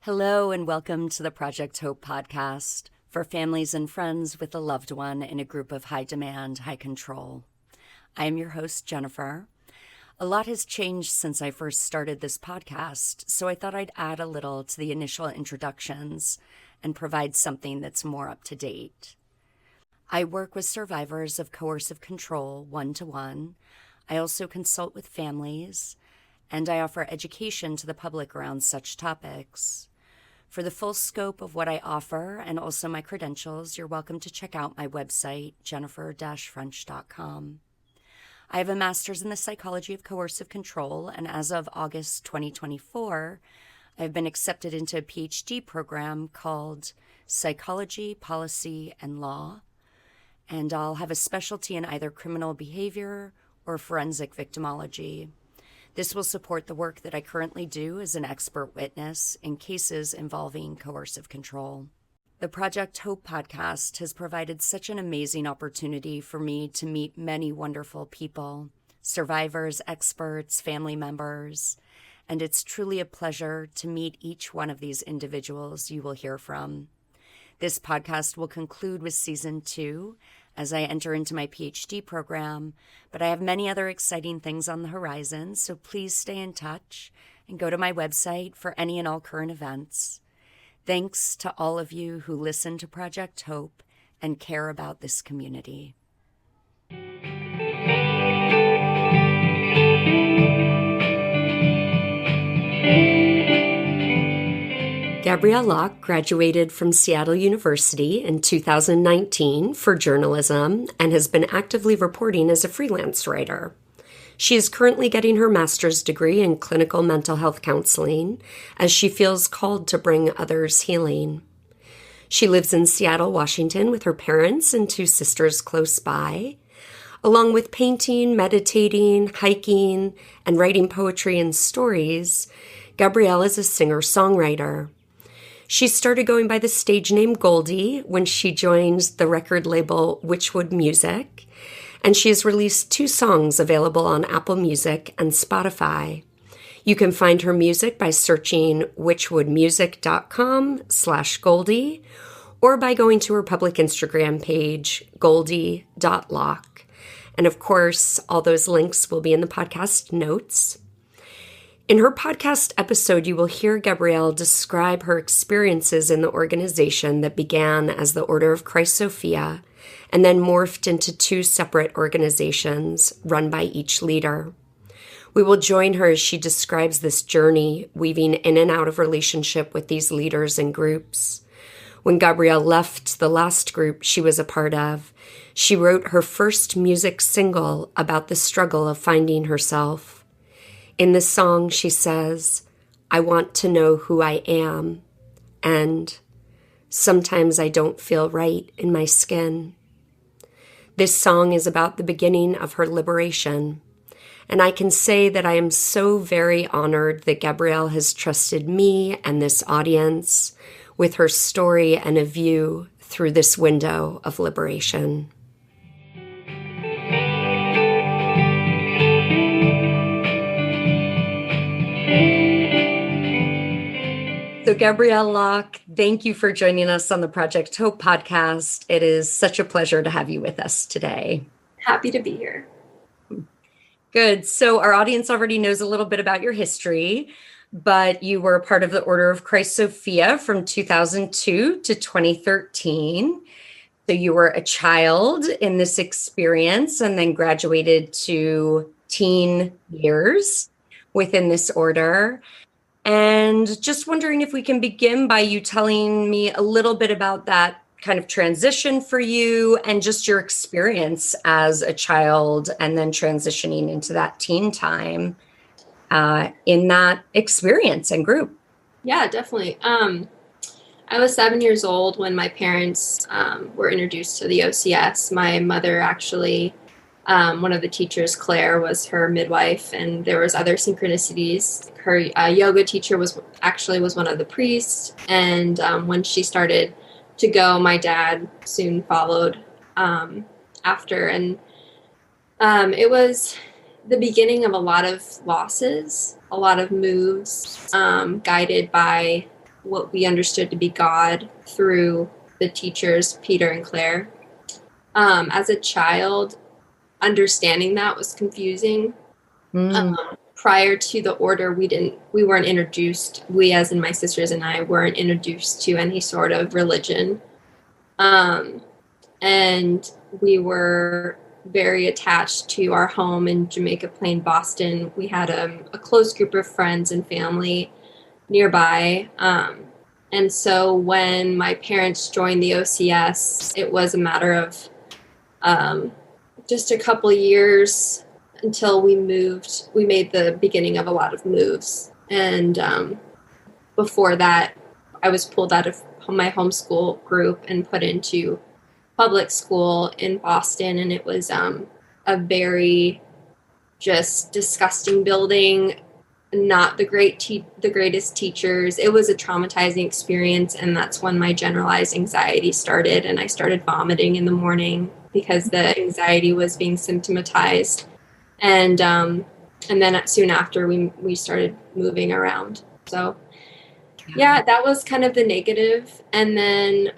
Hello and welcome to the Project Hope podcast for families and friends with a loved one in a group of high demand, high control. I am your host, Jennifer. A lot has changed since I first started this podcast, so I thought I'd add a little to the initial introductions and provide something that's more up to date. I work with survivors of coercive control one-to-one. I also consult with families, and I offer education to the public around such topics. For the full scope of what I offer and also my credentials, you're welcome to check out my website, jennifer-french.com. I have a master's in the psychology of coercive control, and as of August 2024, I've been accepted into a PhD program called Psychology, Policy, and Law, and I'll have a specialty in either criminal behavior or forensic victimology. This will support the work that I currently do as an expert witness in cases involving coercive control. The Project Hope podcast has provided such an amazing opportunity for me to meet many wonderful people, survivors, experts, family members, and it's truly a pleasure to meet each one of these individuals you will hear from. This podcast will conclude with season 2 as I enter into my PhD program, but I have many other exciting things on the horizon, so please stay in touch and go to my website for any and all current events. Thanks to all of you who listen to Project Hope and care about this community. Gabrielle Locke graduated from Seattle University in 2019 for journalism and has been actively reporting as a freelance writer. She is currently getting her master's degree in clinical mental health counseling as she feels called to bring others healing. She lives in Seattle, Washington with her parents and 2 sisters close by. Along with painting, meditating, hiking, and writing poetry and stories, Gabrielle is a singer-songwriter. She started going by the stage name Goldi when she joined the record label Witchwood Music, and she has released 2 songs available on Apple Music and Spotify. You can find her music by searching witchwoodmusic.com/Goldi or by going to her public Instagram page, goldi.locke. And of course, all those links will be in the podcast notes. In her podcast episode, you will hear Gabrielle describe her experiences in the organization that began as the Order of Christ Sophia and then morphed into 2 separate organizations run by each leader. We will join her as she describes this journey, weaving in and out of relationship with these leaders and groups. When Gabrielle left the last group she was a part of, she wrote her first music single about the struggle of finding herself. In this song, she says, "I want to know who I am," and "sometimes I don't feel right in my skin." This song is about the beginning of her liberation, and I can say that I am so very honored that Gabrielle has trusted me and this audience with her story and a view through this window of liberation. So Gabrielle Locke, thank you for joining us on the Project Hope podcast. It is such a pleasure to have you with us today. Happy to be here. Good. So our audience already knows a little bit about your history, but you were a part of the Order of Christ Sophia from 2002 to 2013. So you were a child in this experience and then graduated to teen years within this order. And just wondering if we can begin by you telling me a little bit about that kind of transition for you and just your experience as a child and then transitioning into that teen time in that experience and group. Yeah, definitely. I was 7 years old when my parents were introduced to the OCS. My mother actually, one of the teachers, Claire, was her midwife, and there was other synchronicities. Her yoga teacher was one of the priests, and when she started to go, my dad soon followed after, and it was the beginning of a lot of losses, a lot of moves, guided by what we understood to be God through the teachers, Peter and Claire. As a child, understanding that was confusing. Prior to the order, we weren't introduced, we as in my sisters and I weren't introduced to any sort of religion. And we were very attached to our home in Jamaica Plain, Boston. We had a close group of friends and family nearby. And so when my parents joined the OCS, it was a matter of just a couple years until we moved. We made the beginning of a lot of moves. And before that, I was pulled out of my homeschool group and put into public school in Boston. And it was a very just disgusting building, not the greatest teachers. It was a traumatizing experience. And that's when my generalized anxiety started. And I started vomiting in the morning because the anxiety was being symptomatized. And then soon after we started moving around. So yeah, that was kind of the negative. And then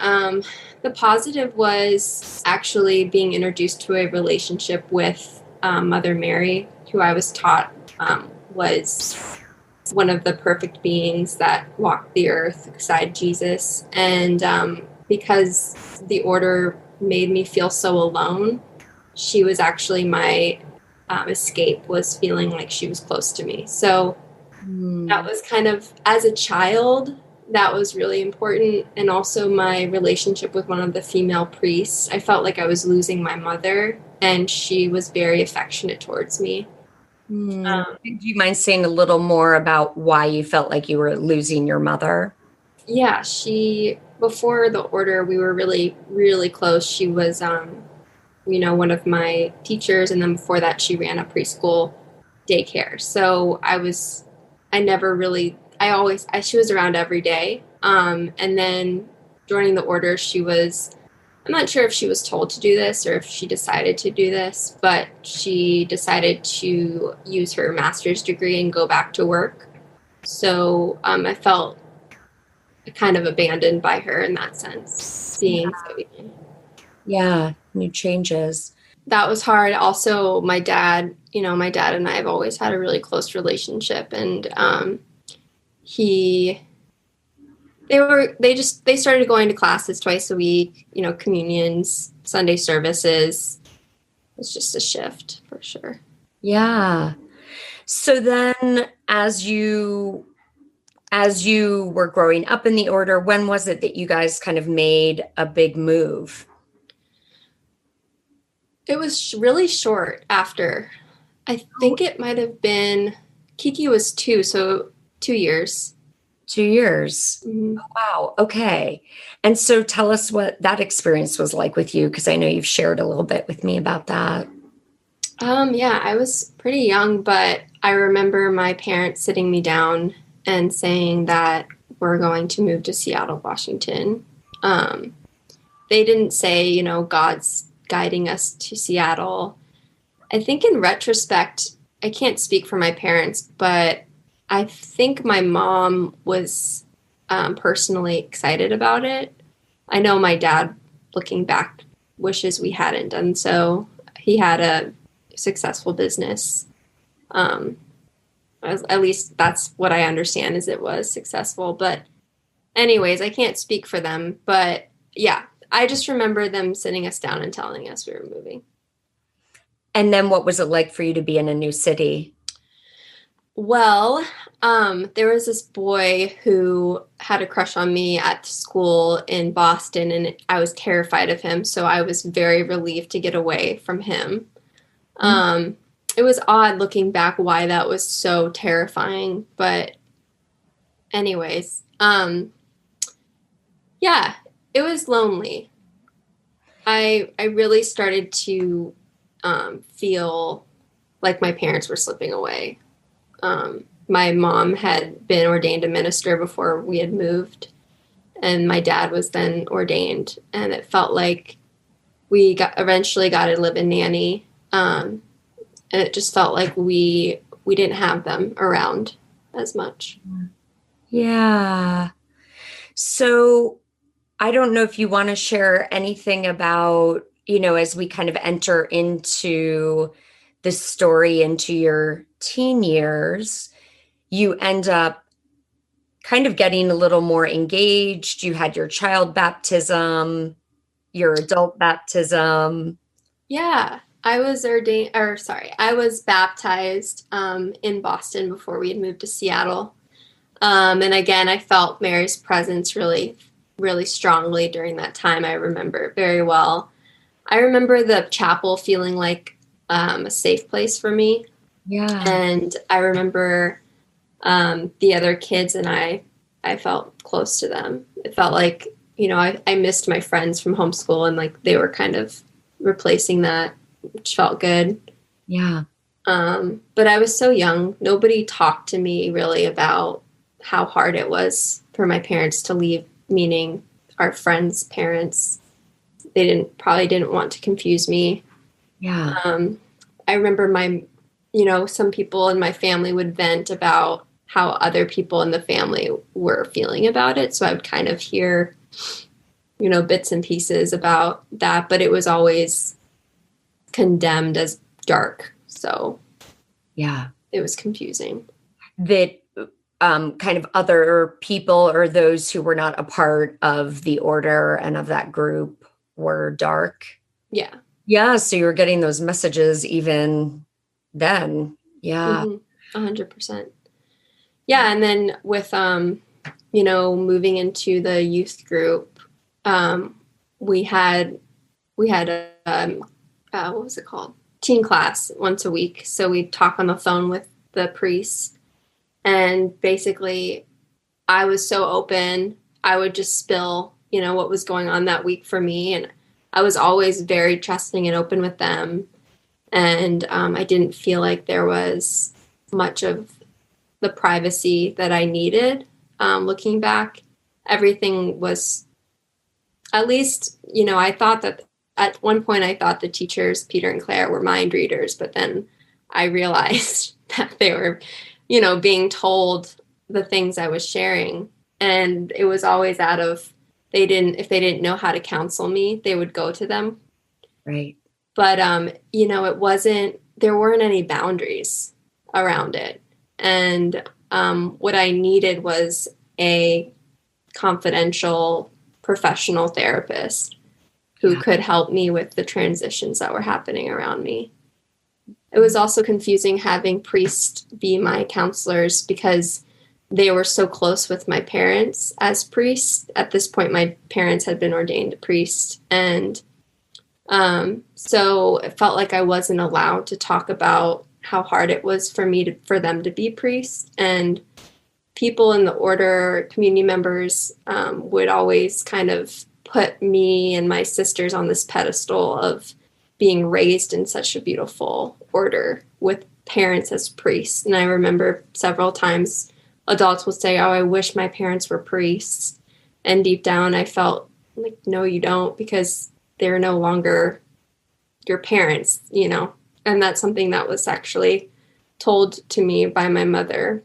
the positive was actually being introduced to a relationship with Mother Mary, who I was taught was one of the perfect beings that walked the earth beside Jesus. And because the order made me feel so alone, she was actually my escape, was feeling like she was close to me. So that was kind of, as a child, that was really important. And also my relationship with one of the female priests, I felt like I was losing my mother, and she was very affectionate towards me. Do you mind saying a little more about why you felt like you were losing your mother? Yeah, before the order, we were really, really close. She was, one of my teachers. And then before that, she ran a preschool daycare. So she was around every day. And then joining the order, I'm not sure if she was told to do this or if she decided to do this, but she decided to use her master's degree and go back to work. So I felt kind of abandoned by her in that sense, being so young. Yeah, new changes. That was hard. Also, my dad and I have always had a really close relationship, and they started going to classes twice a week, communions, Sunday services. It's just a shift for sure. Yeah. So then as you were growing up in the order, when was it that you guys kind of made a big move? It was really short after. I think it might have been, Kiki was 2, so 2 years. 2 years. Mm-hmm. Oh, wow. Okay. And so tell us what that experience was like with you, because I know you've shared a little bit with me about that. Yeah, I was pretty young, but I remember my parents sitting me down and saying that we're going to move to Seattle, Washington. They didn't say, God's guiding us to Seattle. I think in retrospect, I can't speak for my parents, but I think my mom was personally excited about it. I know my dad, looking back, wishes we hadn't done so. He had a successful business. At least that's what I understand, is it was successful. But anyways, I can't speak for them. But yeah, I just remember them sitting us down and telling us we were moving. And then what was it like for you to be in a new city? Well, there was this boy who had a crush on me at school in Boston, and I was terrified of him. So I was very relieved to get away from him. It was odd looking back why that was so terrifying. But anyways, yeah, it was lonely. I really started to feel like my parents were slipping away. My mom had been ordained a minister before we had moved, and my dad was then ordained, and it felt like we eventually got a live-in nanny, and it just felt like we didn't have them around as much. Yeah. So I don't know if you want to share anything about, as we kind of enter into this story into your teen years, you end up kind of getting a little more engaged. You had your child baptism, your adult baptism. Yeah, I was I was baptized in Boston before we had moved to Seattle. And again, I felt Mary's presence really, really strongly during that time. I remember it very well. I remember the chapel feeling like a safe place for me. Yeah. And I remember the other kids and I felt close to them. It felt like, I missed my friends from homeschool and like they were kind of replacing that, which felt good. Yeah. But I was so young. Nobody talked to me really about how hard it was for my parents to leave, meaning our friends' parents. They probably didn't want to confuse me. Yeah. I remember some people in my family would vent about how other people in the family were feeling about it. So I would kind of hear, bits and pieces about that, but it was always condemned as dark. So Yeah. it was confusing. That kind of other people or those who were not a part of the order and of that group were dark. Yeah. Yeah. So you were getting those messages even then. Yeah. 100%. Yeah. And then with, moving into the youth group, we had what was it called? Teen class once a week. So we'd talk on the phone with the priest. And basically, I was so open. I would just spill, what was going on that week for me. And I was always very trusting and open with them. And I didn't feel like there was much of the privacy that I needed. Looking back, everything was, at least, I thought that at one point I thought the teachers, Peter and Claire, were mind readers, but then I realized that they were, being told the things I was sharing. And it was always if they didn't know how to counsel me, they would go to them. Right. But, there weren't any boundaries around it. And what I needed was a confidential professional therapist who could help me with the transitions that were happening around me. It was also confusing having priests be my counselors because they were so close with my parents as priests. At this point, my parents had been ordained priests. And so it felt like I wasn't allowed to talk about how hard it was for them to be priests. And people in the order, community members, would always kind of put me and my sisters on this pedestal of being raised in such a beautiful order with parents as priests. And I remember several times adults would say, "Oh, I wish my parents were priests." And deep down, I felt like, no, you don't, because they're no longer your parents, And that's something that was actually told to me by my mother.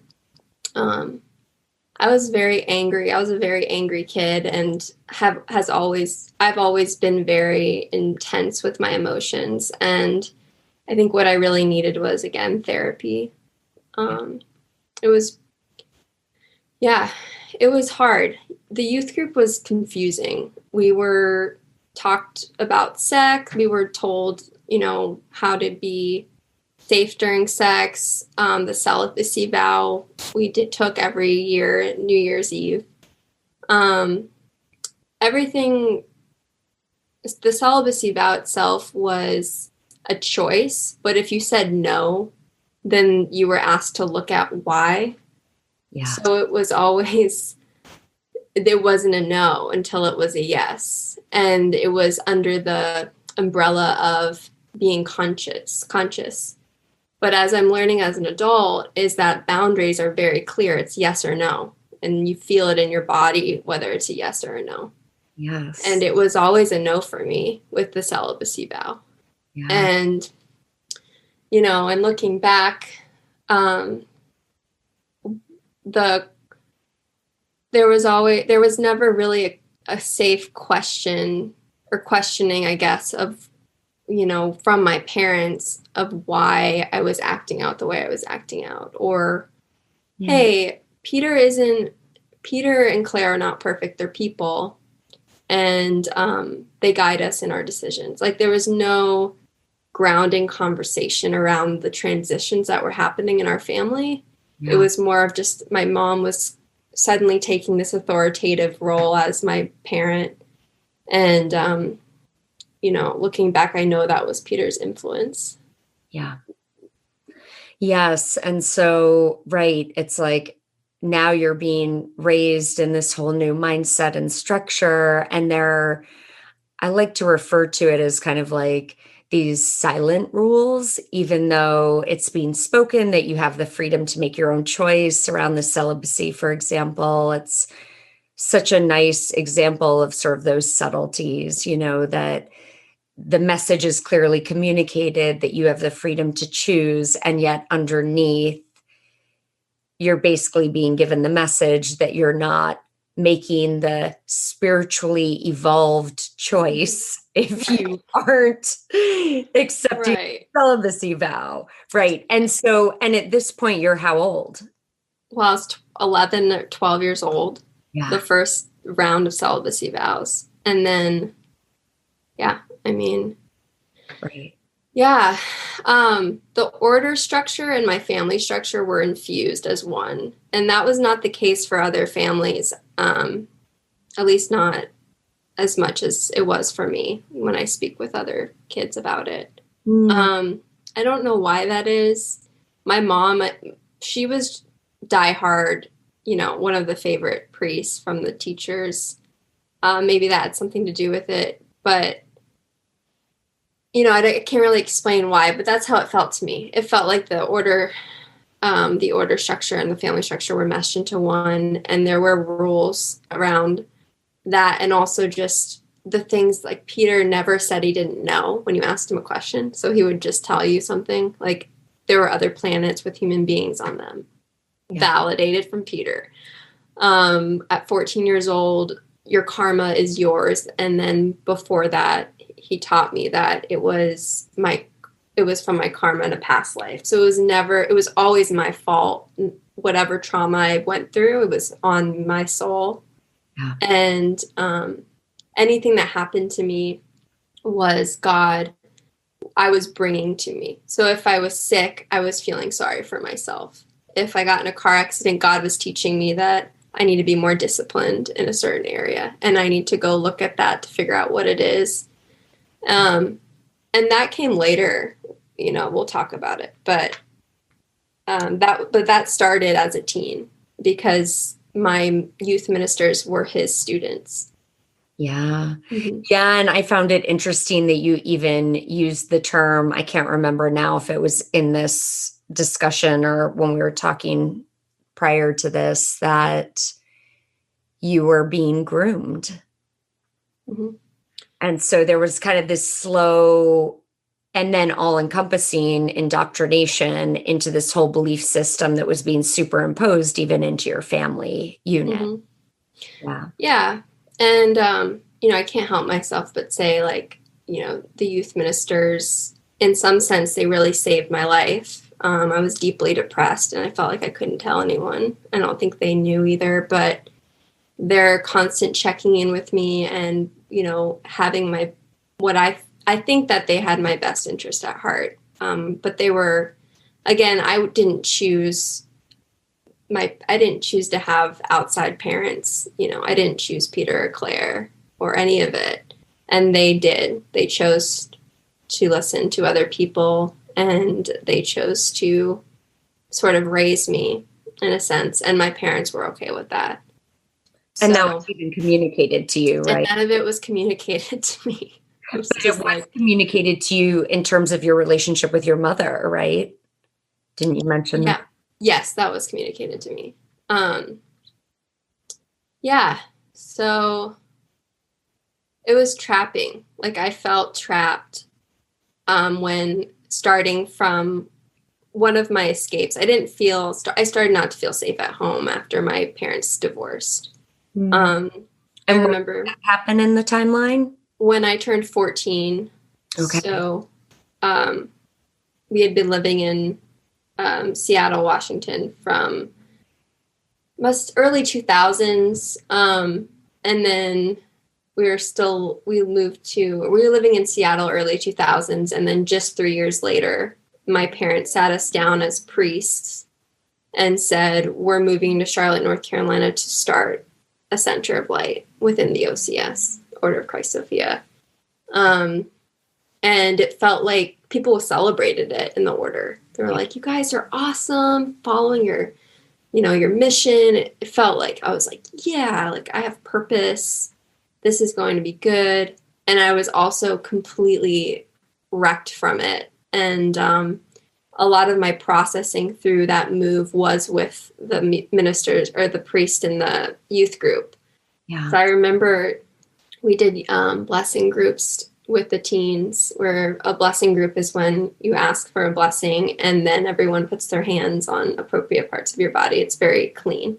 I was very angry. I was a very angry kid and I've always been very intense with my emotions. And I think what I really needed was, again, therapy. It was hard. The youth group was confusing. We were talked about sex. We were told, how to be safe during sex. The celibacy vow took every year, New Year's Eve. Everything, the celibacy vow itself was a choice, but if you said no, then you were asked to look at why. Yeah. So it was always, there wasn't a no until it was a yes. And it was under the umbrella of being conscious. But as I'm learning as an adult is that boundaries are very clear. It's yes or no. And you feel it in your body, whether it's a yes or a no. Yes. And it was always a no for me with the celibacy vow. Yeah. And, and looking back, there was never really a safe question or questioning, I guess, of, from my parents of why I was acting out the way I was acting out, or, hey, Peter and Claire are not perfect. They're people. And they guide us in our decisions. Like, there was no grounding conversation around the transitions that were happening in our family. Yeah. It was more of just my mom was suddenly taking this authoritative role as my parent. And, looking back, I know that was Peter's influence. Yeah. Yes. And so, right, it's like now you're being raised in this whole new mindset and structure. And I like to refer to it as kind of like these silent rules, even though it's being spoken that you have the freedom to make your own choice around the celibacy, for example. It's such a nice example of sort of those subtleties, that the message is clearly communicated, that you have the freedom to choose, and yet underneath, you're basically being given the message that you're not making the spiritually evolved choice if you aren't accepting the celibacy vow. Right. And at this point, you're how old? Well, I was 11 or 12 years old. Yeah. The first round of celibacy vows. And then, right. Yeah. The order structure and my family structure were infused as one. And that was not the case for other families, at least not as much as it was for me when I speak with other kids about it. I don't know why that is. My mom, she was diehard, one of the favorite priests from the teachers. Maybe that had something to do with it. But I can't really explain why, but that's how it felt to me. It felt like the order structure and the family structure were meshed into one, and there were rules around that, and also just the things like Peter never said he didn't know when you asked him a question. So he would just tell you something like there were other planets with human beings on them. Yeah. Validated from Peter. At 14 years old, your karma is yours. And then before that, he taught me that it was from my karma in a past life. So it was always my fault. Whatever trauma I went through, it was on my soul. Yeah. And anything that happened to me was God, I was bringing to me. So if I was sick, I was feeling sorry for myself. If I got in a car accident, God was teaching me that I need to be more disciplined in a certain area. And I need to go look at that to figure out what it is. And that came later, we'll talk about it. But that started as a teen because my youth ministers were his students. Yeah. Mm-hmm. Yeah. And I found it interesting that you even used the term, I can't remember now if it was in this discussion or when we were talking prior to this, that you were being groomed. Mm-hmm. And so there was kind of this slow and then all-encompassing indoctrination into this whole belief system that was being superimposed even into your family unit. Mm-hmm. Yeah. Yeah. And, I can't help myself but say, the youth ministers, in some sense, they really saved my life. I was deeply depressed and I felt like I couldn't tell anyone. I don't think they knew either, but their constant checking in with me and, having I think that they had my best interest at heart. But they were, again, I didn't choose to have outside parents. I didn't choose Peter or Claire or any of it. And they did. They chose to listen to other people and they chose to sort of raise me in a sense. And my parents were okay with that. And that was even communicated to you, right? And none of it was communicated to me. But it was communicated to you in terms of your relationship with your mother, right? Didn't you mention that? Yes, that was communicated to me. Yeah. So it was trapping. I felt trapped when starting from one of my escapes. I started not to feel safe at home after my parents divorced. I And remember what happened in the timeline? when I turned 14. Okay. So we had been living in Seattle, Washington from early 2000s. And then we were living in Seattle early 2000s. And then just 3 years later, my parents sat us down as priests and said, we're moving to Charlotte, North Carolina to start a center of light within the OCS, Order of Christ Sophia. And it felt like people celebrated it in the order. They were like, you guys are awesome, following your mission. It felt like, I was like, yeah, like I have purpose. This is going to be good. And I was also completely wrecked from it. And a lot of my processing through that move was with the ministers or the priest in the youth group. Yeah. So I remember we did blessing groups with the teens, where a blessing group is when you ask for a blessing and then everyone puts their hands on appropriate parts of your body. It's very clean.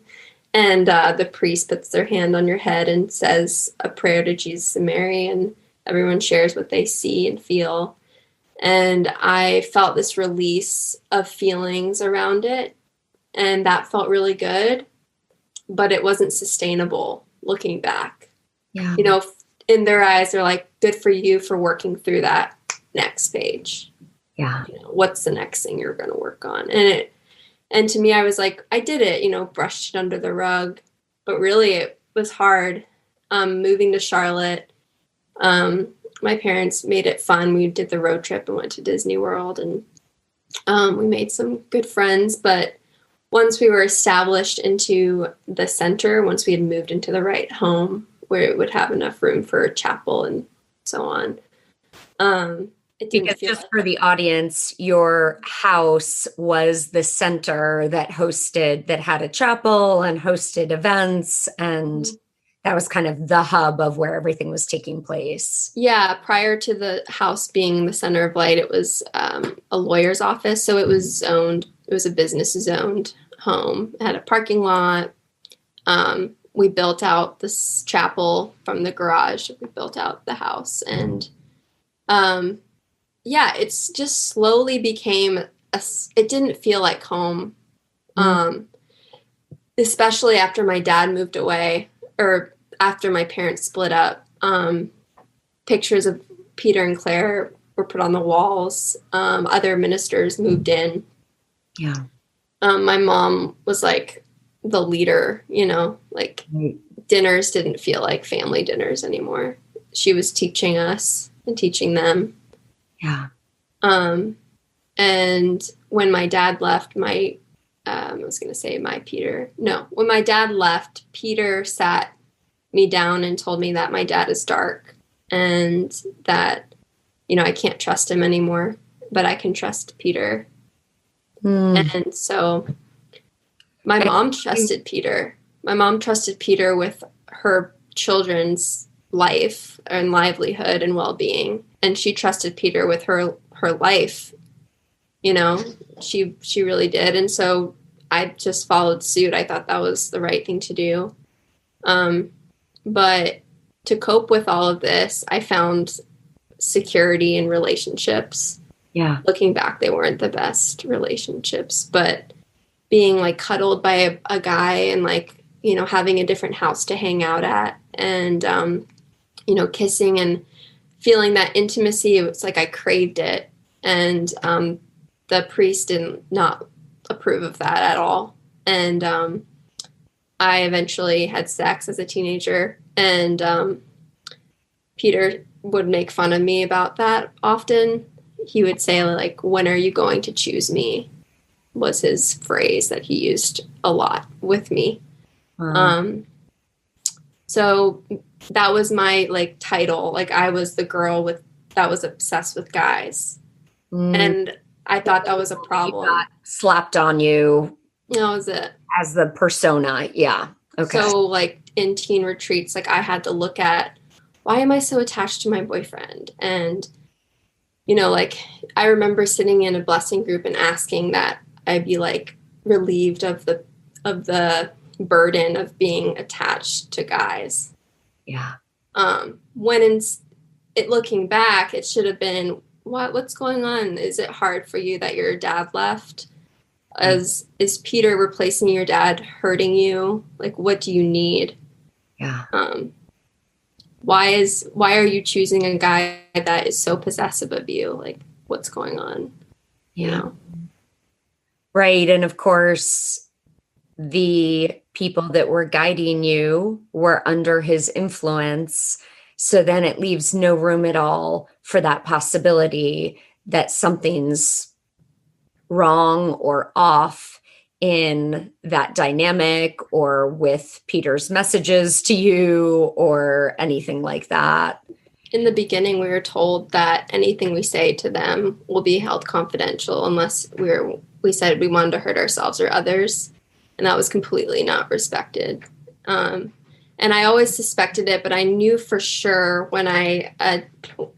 And the priest puts their hand on your head and says a prayer to Jesus and Mary, and everyone shares what they see and feel. And I felt this release of feelings around it, and that felt really good, but it wasn't sustainable looking back. Yeah. In their eyes, they're like, good for you for working through that next page. Yeah. What's the next thing you're going to work on? And to me, I was like, I did it, brushed it under the rug, but really it was hard. Moving to Charlotte, my parents made it fun. We did the road trip and went to Disney World, and we made some good friends. But once we were established into the center, once we had moved into the right home where it would have enough room for a chapel and so on, it didn't because feel just like for the audience, your house was the center that had a chapel and hosted events, and that was kind of the hub of where everything was taking place. Yeah, prior to the house being the center of light, it was a lawyer's office. So it was zoned. It was a business zoned home. It had a parking lot. We built out this chapel from the garage. We built out the house. And it's just slowly became, it didn't feel like home. Especially after my dad moved away, or after my parents split up. Pictures of Peter and Claire were put on the walls. Other ministers moved in. Yeah. My mom was like the leader, like dinners didn't feel like family dinners anymore. She was teaching us and teaching them. Yeah. And when my dad left, when my dad left, Peter sat me down and told me that my dad is dark and that, I can't trust him anymore, but I can trust Peter. And so my mom trusted Peter. My mom trusted Peter with her children's life and livelihood and well-being. And she trusted Peter with her life. She really did. And so I just followed suit. I thought that was the right thing to do. But to cope with all of this, I found security in relationships. Yeah. Looking back, they weren't the best relationships, but being like cuddled by a guy and having a different house to hang out at and, kissing and feeling that intimacy, it was like I craved it. And the priest did not approve of that at all. And I eventually had sex as a teenager, and Peter would make fun of me about that often. He would say, like, when are you going to choose me? Was his phrase that he used a lot with me. So that was my title. I was the girl that was obsessed with guys. And I thought that was a problem. Slapped on you. That was it. As the persona. Yeah. Okay. So in teen retreats, I had to look at, why am I so attached to my boyfriend? And, I remember sitting in a blessing group and asking that I be relieved of the burden of being attached to guys. Yeah. When looking back, it should have been, what's going on? Is it hard for you that your dad left? Is Peter replacing your dad hurting you? Like, what do you need? Yeah. Why are you choosing a guy that is so possessive of you? Like, what's going on? Yeah. You know? Right. And of course, the people that were guiding you were under his influence. So then it leaves no room at all for that possibility that something's wrong or off in that dynamic or with Peter's messages to you or anything like that. In the beginning, we were told that anything we say to them will be held confidential unless we said we wanted to hurt ourselves or others. And that was completely not respected. And I always suspected it, but I knew for sure when I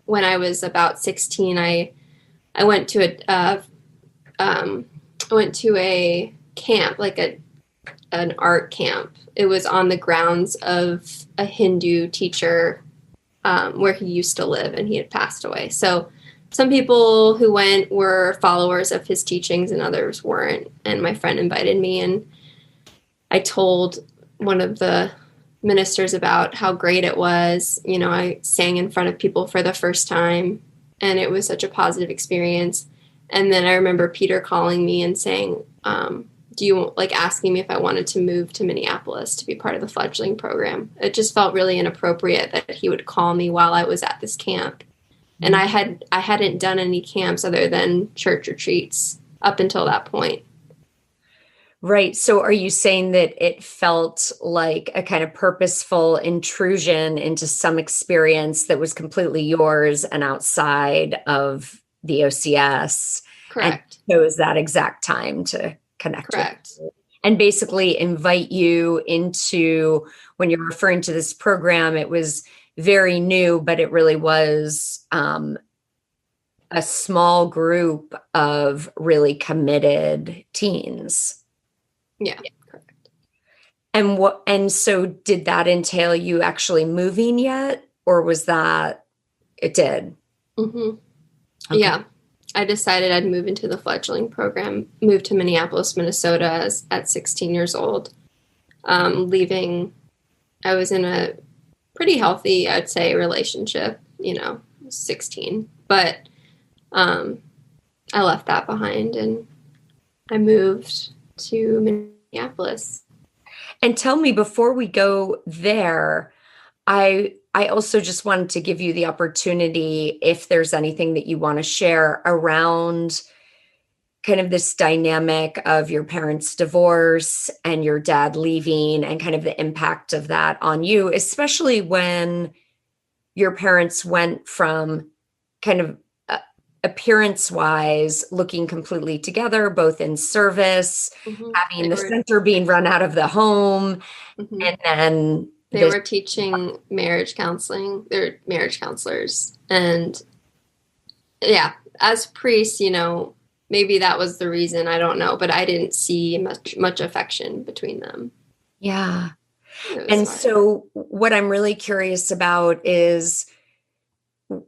was about 16, I went to a camp, like an art camp. It was on the grounds of a Hindu teacher where he used to live, and he had passed away. So some people who went were followers of his teachings and others weren't. And my friend invited me, and I told one of the ministers about how great it was. You know, I sang in front of people for the first time, and it was such a positive experience. And then I remember Peter calling me and saying, asking me if I wanted to move to Minneapolis to be part of the fledgling program. It just felt really inappropriate that he would call me while I was at this camp. And I hadn't done any camps other than church retreats up until that point. Right. So are you saying that it felt like a kind of purposeful intrusion into some experience that was completely yours and outside of the OCS? Correct. And chose that exact time to connect Correct. with you and basically invite you into, when you're referring to this program, it was very new, but it really was a small group of really committed teens. Yeah, correct. And so did that entail you actually moving yet, or was that it did? Mm-hmm. Okay. Yeah. I decided I'd move into the fledgling program, move to Minneapolis, Minnesota at 16 years old. Leaving, I was in a pretty healthy, I'd say, relationship, 16. But I left that behind and I moved to Minneapolis. And tell me, before we go there, I also just wanted to give you the opportunity, if there's anything that you want to share around kind of this dynamic of your parents' divorce and your dad leaving and kind of the impact of that on you, especially when your parents went from kind of appearance-wise looking completely together, both in service, having the center being run out of the home, and then they were teaching marriage counseling. They're marriage counselors. And yeah, as priests, maybe that was the reason. I don't know. But I didn't see much affection between them. Yeah. And so what I'm really curious about is,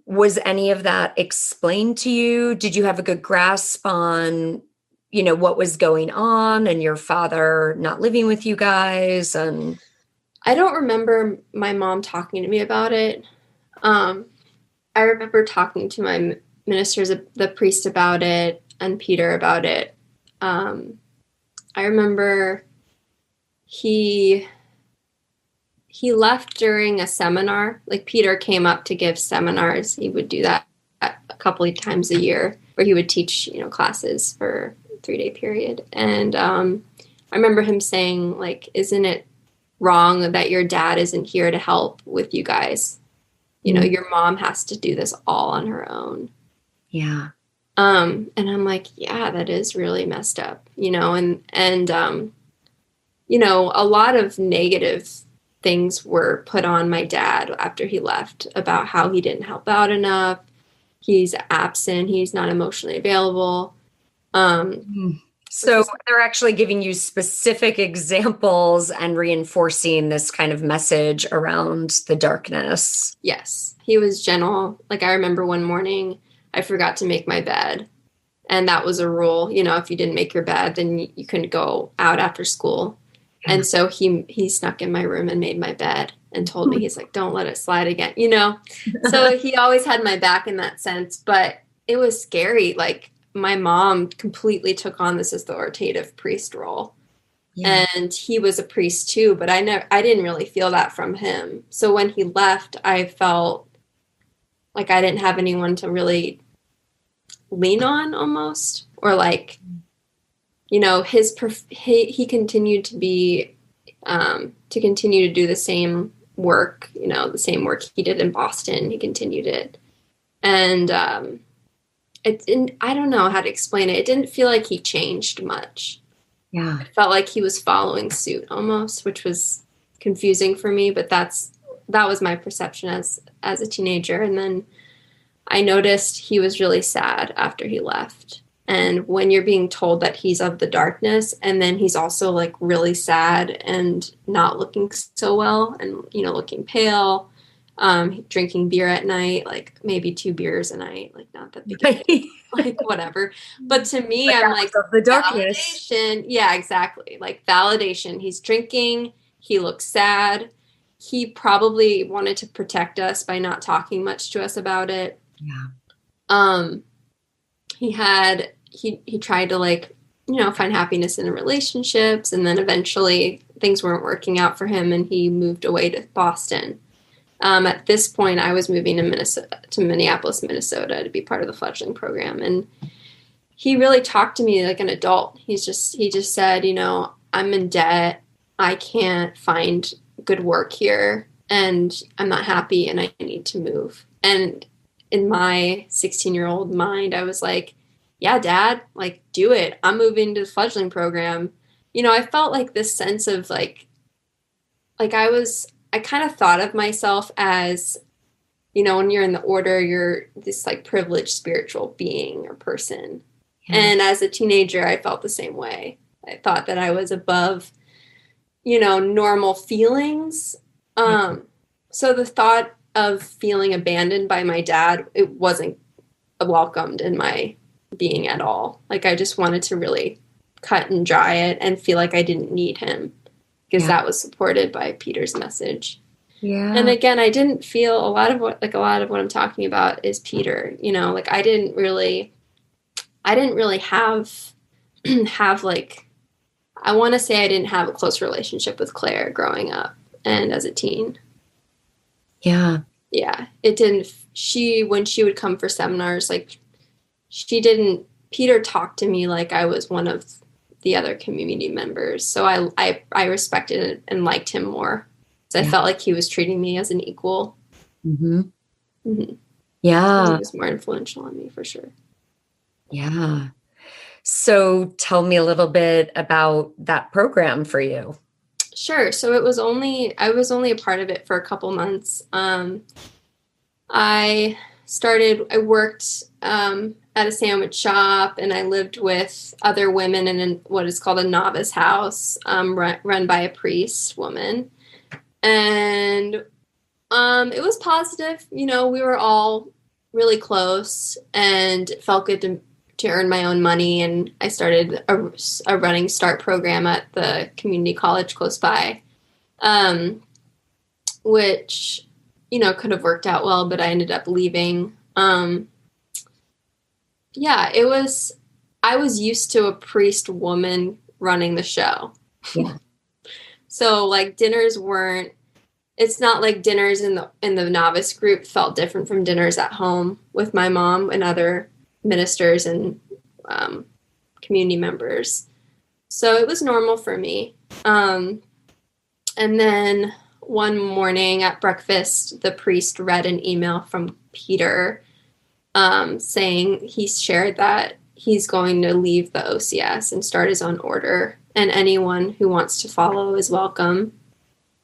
was any of that explained to you? Did you have a good grasp on, what was going on and your father not living with you guys? And I don't remember my mom talking to me about it. I remember talking to my ministers, the priest about it, and Peter about it. I remember he left during a seminar. Like, Peter came up to give seminars. He would do that a couple of times a year, where he would teach, classes for a 3-day period. And I remember him saying, like, isn't it wrong that your dad isn't here to help with you guys? Your mom has to do this all on her own. Yeah. And I'm like, yeah, that is really messed up, and a lot of negative things were put on my dad after he left about how he didn't help out enough. He's absent. He's not emotionally available. So they're actually giving you specific examples and reinforcing this kind of message around the darkness. Yes, he was gentle. Like I remember one morning I forgot to make my bed. And that was a rule, you know, if you didn't make your bed, then you couldn't go out after school. Yeah. And so he snuck in my room and made my bed and told me, he's like, don't let it slide again, you know? So he always had my back in that sense, but it was scary. Like my mom completely took on this authoritative priest role. Yeah. And he was a priest too, but I didn't really feel that from him. So when he left, I felt like I didn't have anyone to really lean on almost, or like, you know, he continued to be to continue to do the same work, you know, the same work he did in Boston. He continued it, and it didn't, I don't know how to explain it. It didn't feel like he changed much. Yeah, it felt like he was following suit almost, which was confusing for me, but that was my perception as a teenager. And then I noticed he was really sad after he left. And when you're being told that he's of the darkness, and then he's also like really sad and not looking so well, and, you know, looking pale, drinking beer at night, like maybe 2 beers a night, like not that big, like whatever. But to me, I'm like, of the darkness. Validation. Yeah, exactly. Like validation. He's drinking. He looks sad. He probably wanted to protect us by not talking much to us about it. Yeah. He tried to, like, you know, find happiness in relationships, and then eventually things weren't working out for him and he moved away to Boston. At this point I was moving to Minneapolis, Minnesota to be part of the fledgling program, and he really talked to me like an adult. He just said, you know, I'm in debt. I can't find good work here and I'm not happy and I need to move. And in my 16-year-old mind, I was like, yeah, Dad, like, do it. I'm moving to the fledgling program. You know, I felt like this sense of like I kind of thought of myself as, you know, when you're in the order, you're this like privileged spiritual being or person. Yeah. And as a teenager, I felt the same way. I thought that I was above, you know, normal feelings. So the thought of feeling abandoned by my dad, it wasn't welcomed in my being at all. Like I just wanted to really cut and dry it and feel like I didn't need him, because that was supported by Peter's message. Yeah. And again, I didn't feel a lot of what I'm talking about is Peter, you know, like I didn't really have like, I want to say I didn't have a close relationship with Claire growing up and as a teen. Yeah. Yeah. It didn't, when she would come for seminars, like Peter talked to me like I was one of the other community members. So I respected it and liked him more. So I felt like he was treating me as an equal. Mm-hmm. Mm-hmm. Yeah. He was more influential on me for sure. Yeah. So tell me a little bit about that program for you. Sure. So I was only a part of it for a couple months. I worked at a sandwich shop, and I lived with other women in what is called a novice house, run by a priest woman. And it was positive. You know, we were all really close, and it felt good to earn my own money. And I started a Running Start program at the community college close by, which, you know, could have worked out well, but I ended up leaving. I was used to a priest woman running the show. Yeah. So like it's not like dinners in the novice group felt different from dinners at home with my mom and other ministers and community members. So it was normal for me. And then one morning at breakfast, the priest read an email from Peter saying he shared that he's going to leave the OCS and start his own order, and anyone who wants to follow is welcome.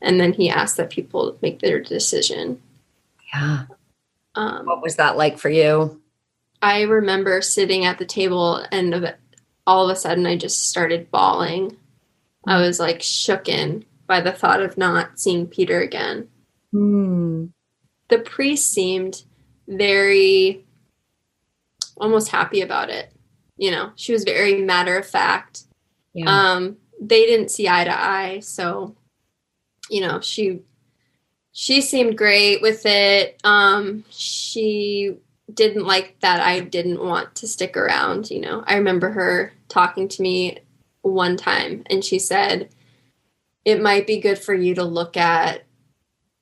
And then he asked that people make their decision. Yeah. What was that like for you? I remember sitting at the table and all of a sudden I just started bawling. I was like shooken by the thought of not seeing Peter again. The priest seemed very almost happy about it. She was very matter of fact. Yeah. They didn't see eye to eye, so she seemed great with it. She didn't like that I didn't want to stick around. I remember her talking to me one time, and she said, it might be good for you to look at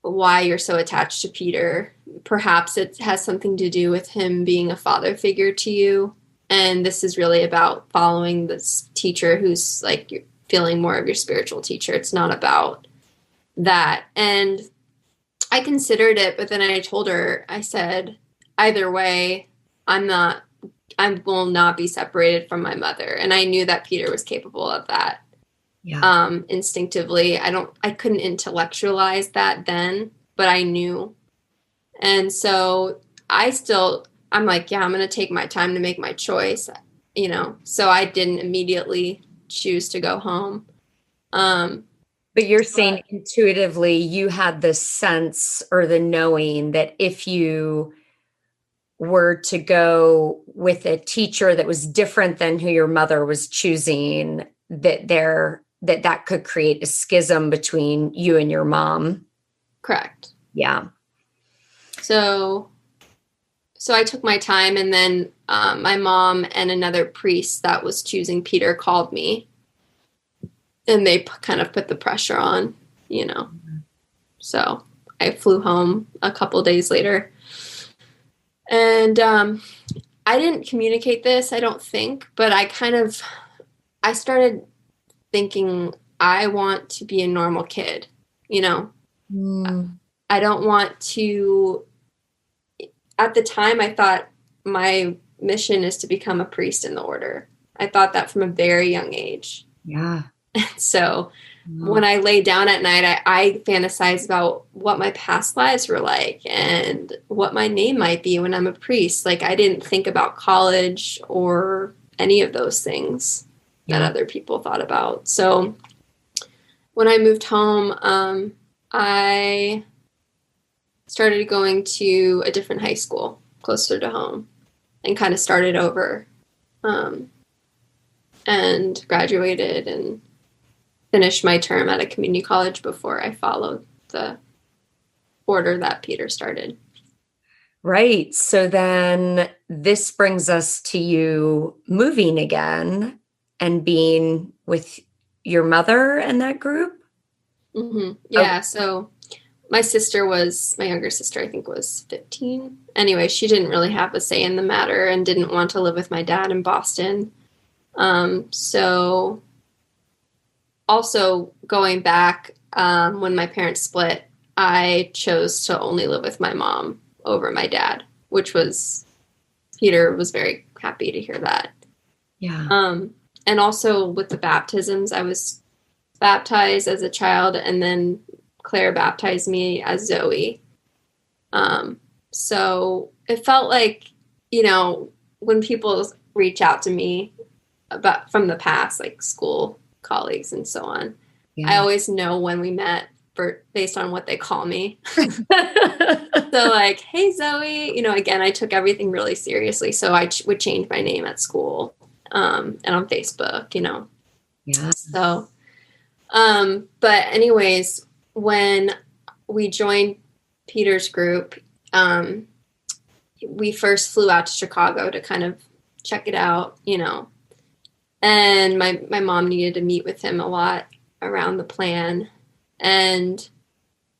why you're so attached to Peter. Perhaps it has something to do with him being a father figure to you. And this is really about following this teacher who's like you're feeling more of your spiritual teacher. It's not about that. And I considered it, but then I told her, I said, either way, I will not be separated from my mother. And I knew that Peter was capable of that. Yeah. Instinctively. I couldn't intellectualize that then, but I knew. And so I'm like, yeah, I'm going to take my time to make my choice, so I didn't immediately choose to go home. But you're saying intuitively you had the sense or the knowing that if you were to go with a teacher that was different than who your mother was choosing, that could create a schism between you and your mom. Correct. Yeah. So I took my time, and then my mom and another priest that was choosing Peter called me, and they kind of put the pressure on, So I flew home a couple days later, and I didn't communicate this, I don't think, but I started thinking I want to be a normal kid, I don't want to. At the time, I thought my mission is to become a priest in the order. I thought that from a very young age. Yeah. So when I lay down at night, I fantasize about what my past lives were like and what my name might be when I'm a priest. Like, I didn't think about college or any of those things that other people thought about. So when I moved home, I started going to a different high school closer to home and kind of started over, and graduated and finished my term at a community college before I followed the order that Peter started. Right. So then this brings us to you moving again and being with your mother and that group? Mm-hmm. Yeah. Okay. So my younger sister, I think, was 15. Anyway, she didn't really have a say in the matter and didn't want to live with my dad in Boston. So also going back, when my parents split, I chose to only live with my mom over my dad, Peter was very happy to hear that. Yeah. And also with the baptisms, I was baptized as a child, and then Claire baptized me as Zoe. So it felt like, when people reach out to me from the past, like school colleagues and so on, I always know when we met based on what they call me. So like, hey, Zoe, again, I took everything really seriously. So I would change my name at school, and on Facebook, Yeah. So, but anyways, when we joined Peter's group, we first flew out to Chicago to kind of check it out, and my mom needed to meet with him a lot around the plan. And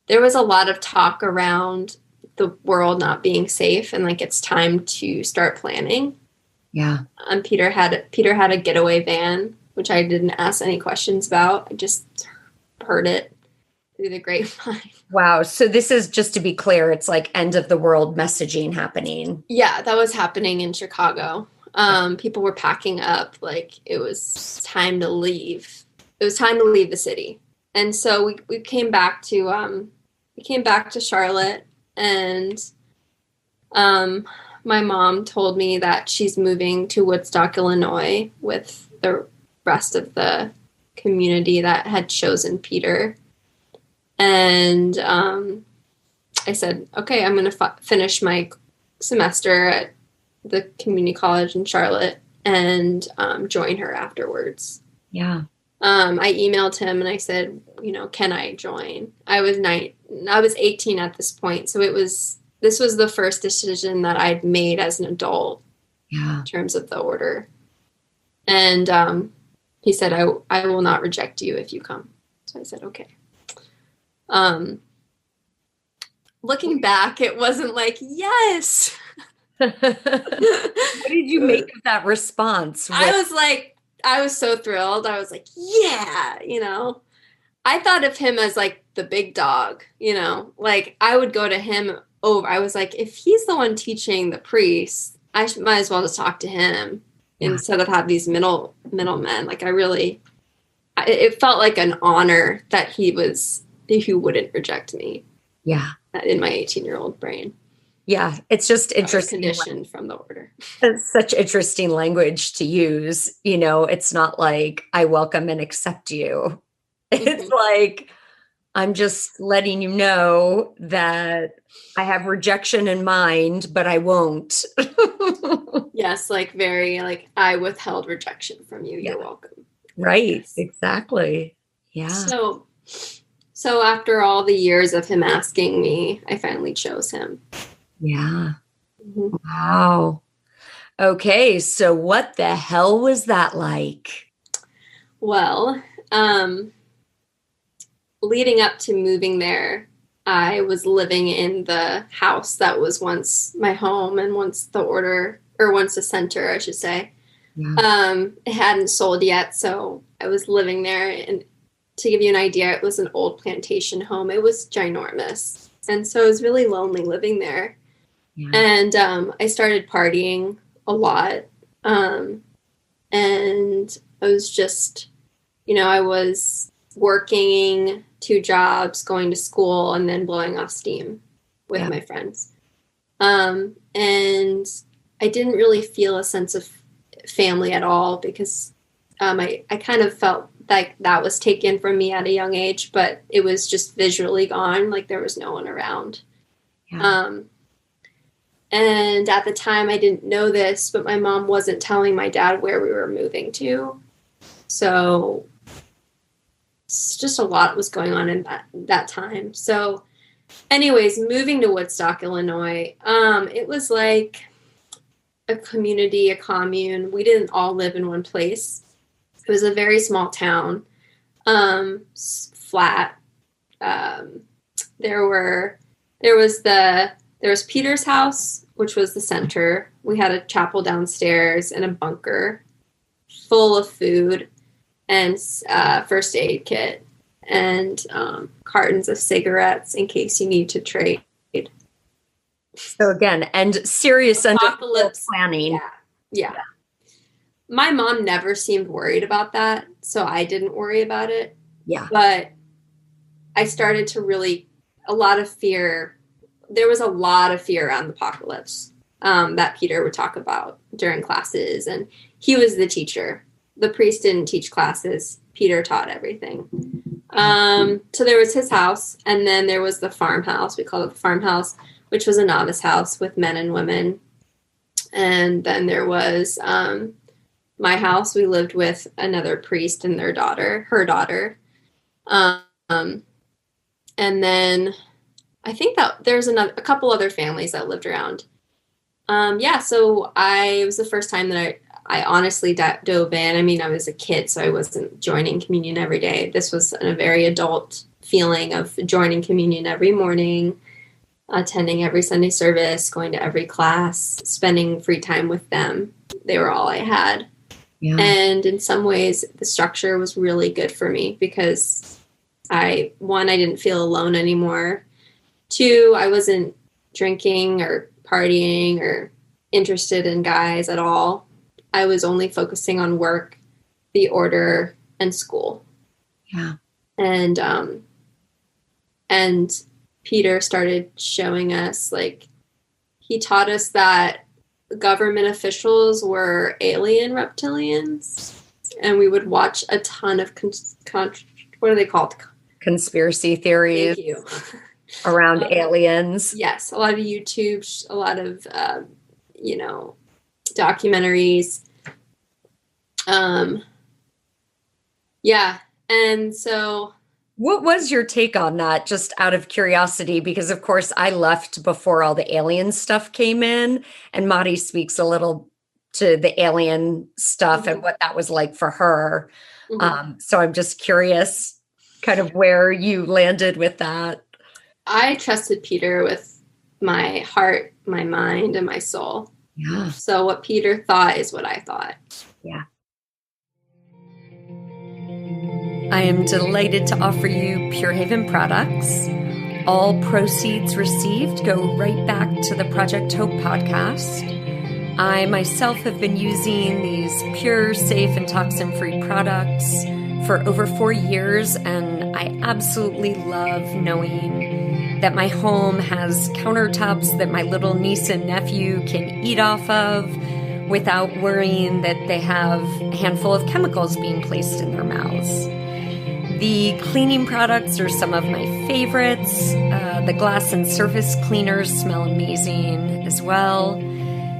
there was a lot of talk around the world not being safe and like it's time to start planning. Yeah. Peter had a getaway van, which I didn't ask any questions about. I just heard it through the grapevine. Wow. So this is, just to be clear, it's like end of the world messaging happening. Yeah, that was happening in Chicago. People were packing up, like it was time to leave. It was time to leave the city. And so we came back to Charlotte, and my mom told me that she's moving to Woodstock, Illinois with the rest of the community that had chosen Peter. And I said, okay, I'm going to finish my semester at the community college in Charlotte and join her afterwards. Yeah. I emailed him and I said, can I join? I was 18 at this point. So this was the first decision that I'd made as an adult in terms of the order. And he said, I will not reject you if you come. So I said, okay. Looking back, it wasn't like, yes. What did you make of that response? I was so thrilled. I was like, yeah, I thought of him as like the big dog, like I would go to him over. I was like, if he's the one teaching the priests, might as well just talk to him instead of have these middlemen. Like it felt like an honor that he wouldn't reject me. Yeah. In my 18-year-old brain. Yeah. It's just interesting. Conditioned from the order. It's such interesting language to use. It's not like I welcome and accept you. It's like, I'm just letting you know that I have rejection in mind, but I won't. Yes. Like very, like I withheld rejection from you. Yeah. You're welcome. Right. Yes. Exactly. Yeah. So after all the years of him asking me, I finally chose him. Yeah. Mm-hmm. Wow. Okay. So what the hell was that like? Well, leading up to moving there, I was living in the house that was once my home and once the center, I should say. Yeah. It hadn't sold yet. So I was living there, and to give you an idea, it was an old plantation home. It was ginormous. And so I was really lonely living there. Yeah. And I started partying a lot. And I was just, I was working 2 jobs, going to school, and then blowing off steam with my friends. And I didn't really feel a sense of family at all because I kind of felt like that was taken from me at a young age, but it was just visually gone. Like there was no one around. Yeah. And at the time I didn't know this, but my mom wasn't telling my dad where we were moving to. So it's just a lot was going on in that time. So anyways, moving to Woodstock, Illinois, it was like a community, a commune. We didn't all live in one place. It was a very small town, flat. There was Peter's house, which was the center. We had a chapel downstairs and a bunker full of food and first aid kit and cartons of cigarettes in case you need to trade. So again, and serious apocalypse planning. Yeah. My mom never seemed worried about that, so I didn't worry about it. Yeah. But I started to a lot of fear. There was a lot of fear around the apocalypse that Peter would talk about during classes, and he was the teacher. The priest didn't teach classes. Peter taught everything. So there was his house, and then there was the farmhouse. We called it the farmhouse, which was a novice house with men and women. And then there was my house. We lived with another priest and her daughter. And then I think that there's a couple other families that lived around. So it was the first time that I honestly dove in. I mean, I was a kid, so I wasn't joining communion every day. This was a very adult feeling of joining communion every morning, attending every Sunday service, going to every class, spending free time with them. They were all I had. Yeah. And in some ways, the structure was really good for me because I didn't feel alone anymore. 2, I wasn't drinking or partying or interested in guys at all. I was only focusing on work, the order, and school. Yeah. And Peter started showing us, he taught us that government officials were alien reptilians, and we would watch a ton of what are they called? Conspiracy theories. Thank you. Around aliens. Yes, a lot of YouTube, a lot of documentaries. Yeah, and so. What was your take on that, just out of curiosity? Because, of course, I left before all the alien stuff came in, and Madi speaks a little to the alien stuff and what that was like for her. So I'm just curious kind of where you landed with that. I trusted Peter with my heart, my mind, and my soul. Yeah. So what Peter thought is what I thought. Yeah. I am delighted to offer you Pure Haven products. All proceeds received go right back to the Project Hope podcast. I myself have been using these pure, safe, and toxin-free products for over 4 years, and I absolutely love knowing that my home has countertops that my little niece and nephew can eat off of without worrying that they have a handful of chemicals being placed in their mouths. The cleaning products are some of my favorites. The glass and surface cleaners smell amazing as well.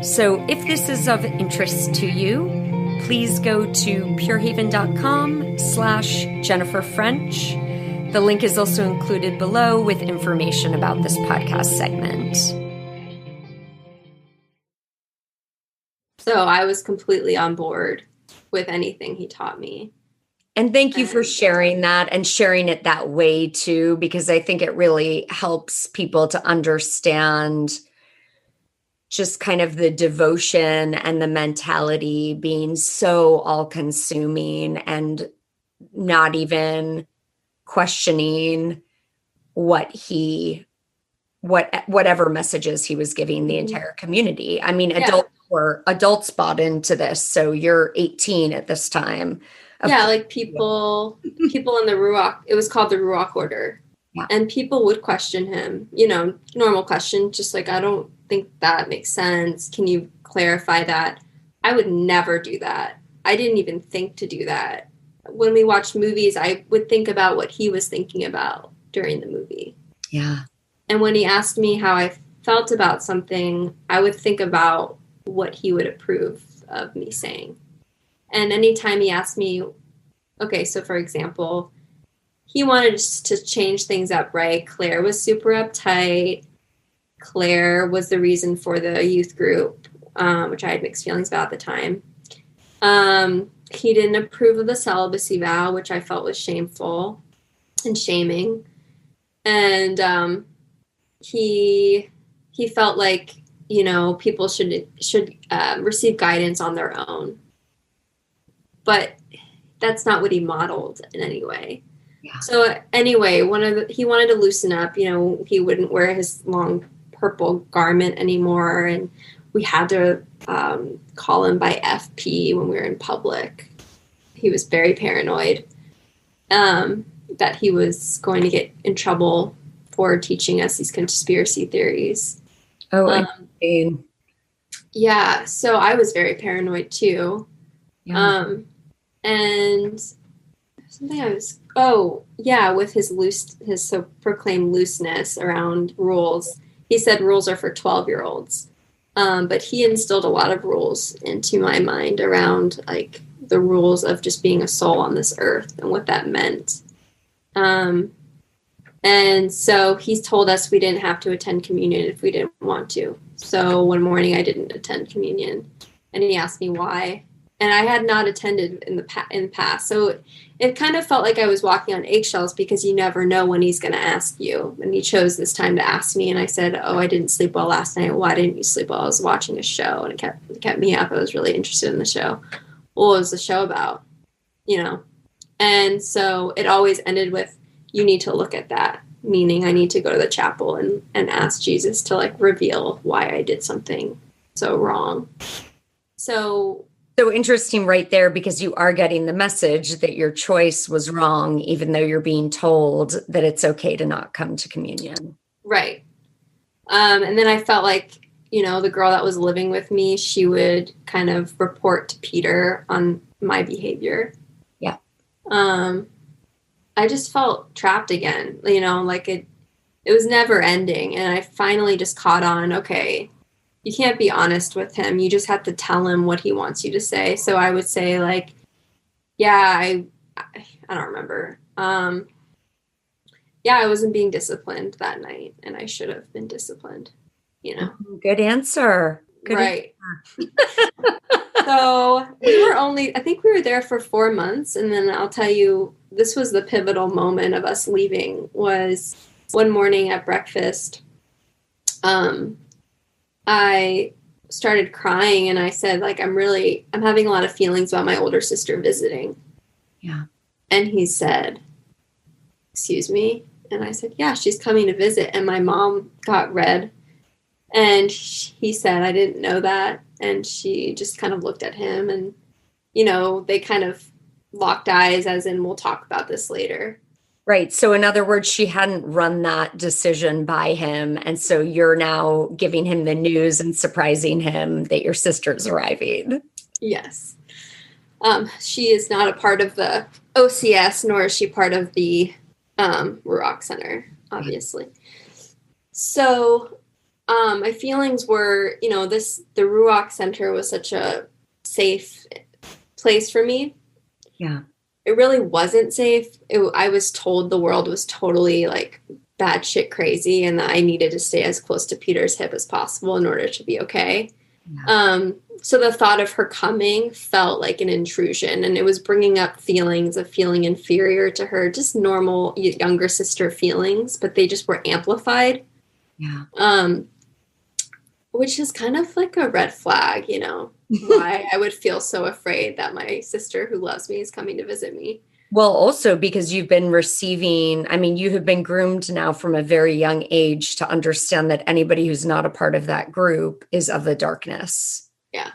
So if this is of interest to you, please go to purehaven.com/Jennifer French. The link is also included below with information about this podcast segment. So I was completely on board with anything he taught me. And thank you for sharing that and sharing it that way too, because I think it really helps people to understand just kind of the devotion and the mentality being so all-consuming and not even questioning whatever messages he was giving the entire community. I mean, adults bought into this. So you're 18 at this time. Yeah, like people in the Ruach, it was called the Ruach Order. Yeah. And people would question him, normal question, just like, I don't think that makes sense. Can you clarify that? I would never do that. I didn't even think to do that. When we watched movies, I would think about what he was thinking about during the movie. Yeah. And when he asked me how I felt about something, I would think about what he would approve of me saying. And anytime he asked me, okay, so for example, he wanted to change things up, right? Claire was super uptight. Claire was the reason for the youth group, which I had mixed feelings about at the time. He didn't approve of the celibacy vow, which I felt was shameful and shaming. And he felt like, people should receive guidance on their own. But that's not what he modeled in any way. Yeah. So anyway, he wanted to loosen up. He wouldn't wear his long purple garment anymore, and we had to call him by FP when we were in public. He was very paranoid that he was going to get in trouble for teaching us these conspiracy theories. Oh, yeah. So I was very paranoid too. Yeah. And something with his so proclaimed looseness around rules. He said rules are for 12-year-olds. But he instilled a lot of rules into my mind around like the rules of just being a soul on this earth and what that meant. And so he's told us we didn't have to attend communion if we didn't want to. So one morning I didn't attend communion, and he asked me why. And I had not attended in the past. So it kind of felt like I was walking on eggshells because you never know when he's going to ask you. And he chose this time to ask me. And I said, I didn't sleep well last night. Why didn't you sleep well? I was watching a show, and it kept me up. I was really interested in the show. What was the show about? And so it always ended with, you need to look at that. Meaning I need to go to the chapel and ask Jesus to like reveal why I did something so wrong. So interesting right there, because you are getting the message that your choice was wrong, even though you're being told that it's okay to not come to communion. Right. And then I felt like the girl that was living with me, she would kind of report to Peter on my behavior. Yeah. I just felt trapped again, like it was never ending. And I finally just caught on, okay, you can't be honest with him. You just have to tell him what he wants you to say. So I would say like, yeah, I don't remember. Yeah, I wasn't being disciplined that night and I should have been disciplined, Good answer. Good right. So I think we were there for 4 months. And then I'll tell you, this was the pivotal moment of us leaving. Was one morning at breakfast. I started crying and I said, like, I'm having a lot of feelings about my older sister visiting. Yeah. And he said, excuse me? And I said, yeah, she's coming to visit. And my mom got red. And he said, I didn't know that. And she just kind of looked at him and, they kind of locked eyes as in, we'll talk about this later. Right. So in other words, she hadn't run that decision by him. And so you're now giving him the news and surprising him that your sister's arriving. Yes. She is not a part of the OCS, nor is she part of the Ruach Center, obviously. So my feelings were, the Ruach Center was such a safe place for me. Yeah. It really wasn't safe. I was told the world was totally like bad shit crazy and that I needed to stay as close to Peter's hip as possible in order to be okay. Yeah. So the thought of her coming felt like an intrusion, and it was bringing up feelings of feeling inferior to her, just normal younger sister feelings, but they just were amplified. Yeah. Which is kind of like a red flag, why I would feel so afraid that my sister who loves me is coming to visit me. Well, also because you've been you have been groomed now from a very young age to understand that anybody who's not a part of that group is of the darkness. Yeah.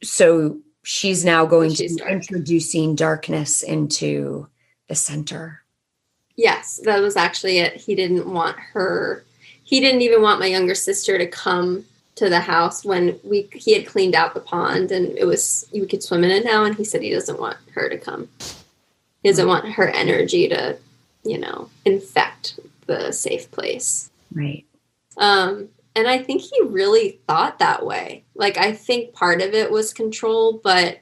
So she's now going to be introducing darkness into the center. Yes, that was actually it. He didn't even want my younger sister to come to the house when he had cleaned out the pond and we could swim in it now. And he said he doesn't want her to come. He doesn't want her energy to, infect the safe place. Right. And I think he really thought that way. Like, I think part of it was control, but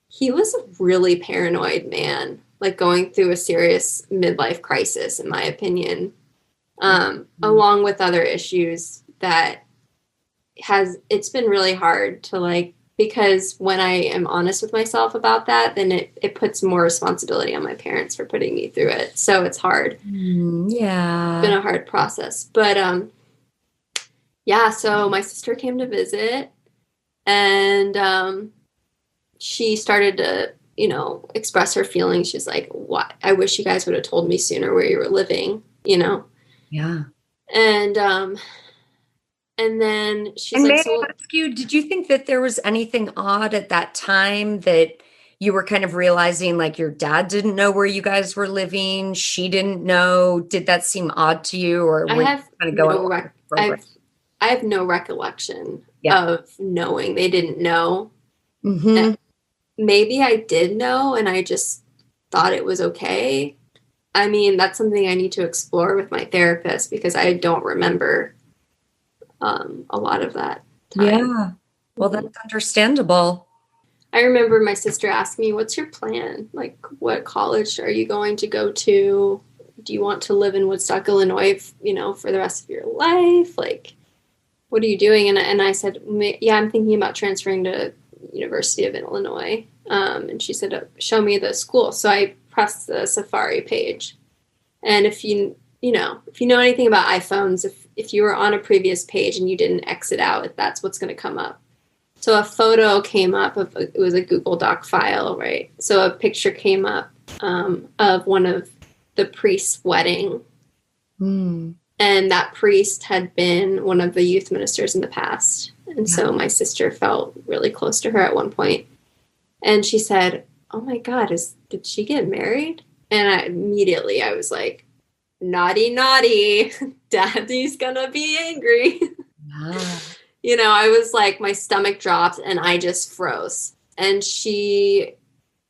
he was a really paranoid man, like going through a serious midlife crisis, in my opinion. Along with other issues that it's been really hard to because when I am honest with myself about that, then it puts more responsibility on my parents for putting me through it. So it's hard. Yeah. It's been a hard process, but, yeah, so my sister came to visit and, she started to, express her feelings. She's like, "What? I wish you guys would have told me sooner where you were living, Yeah. And then she's and like, may I ask you, did you think that there was anything odd at that time that you were kind of realizing like your dad didn't know where you guys were living? She didn't know. Did that seem odd to you, or were you kind of going? I have no recollection of knowing. They didn't know. Mm-hmm. Maybe I did know and I just thought it was okay. I mean, that's something I need to explore with my therapist because I don't remember a lot of that time. Yeah. Well, that's understandable. I remember my sister asked me, what's your plan? Like, what college are you going to go to? Do you want to live in Woodstock, Illinois, for the rest of your life? Like, what are you doing? And I said, yeah, I'm thinking about transferring to University of Illinois. And she said, show me the school. So I pressed the Safari page. And if you know anything about iPhones, if you were on a previous page and you didn't exit out, that's what's going to come up. So a photo came up it was a Google Doc file, right? So a picture came up of one of the priest's wedding. And that priest had been one of the youth ministers in the past. And so my sister felt really close to her at one point. And she said, oh my God, did she get married? And I was like, naughty, naughty, daddy's gonna be angry. I was like, my stomach dropped and I just froze. And she,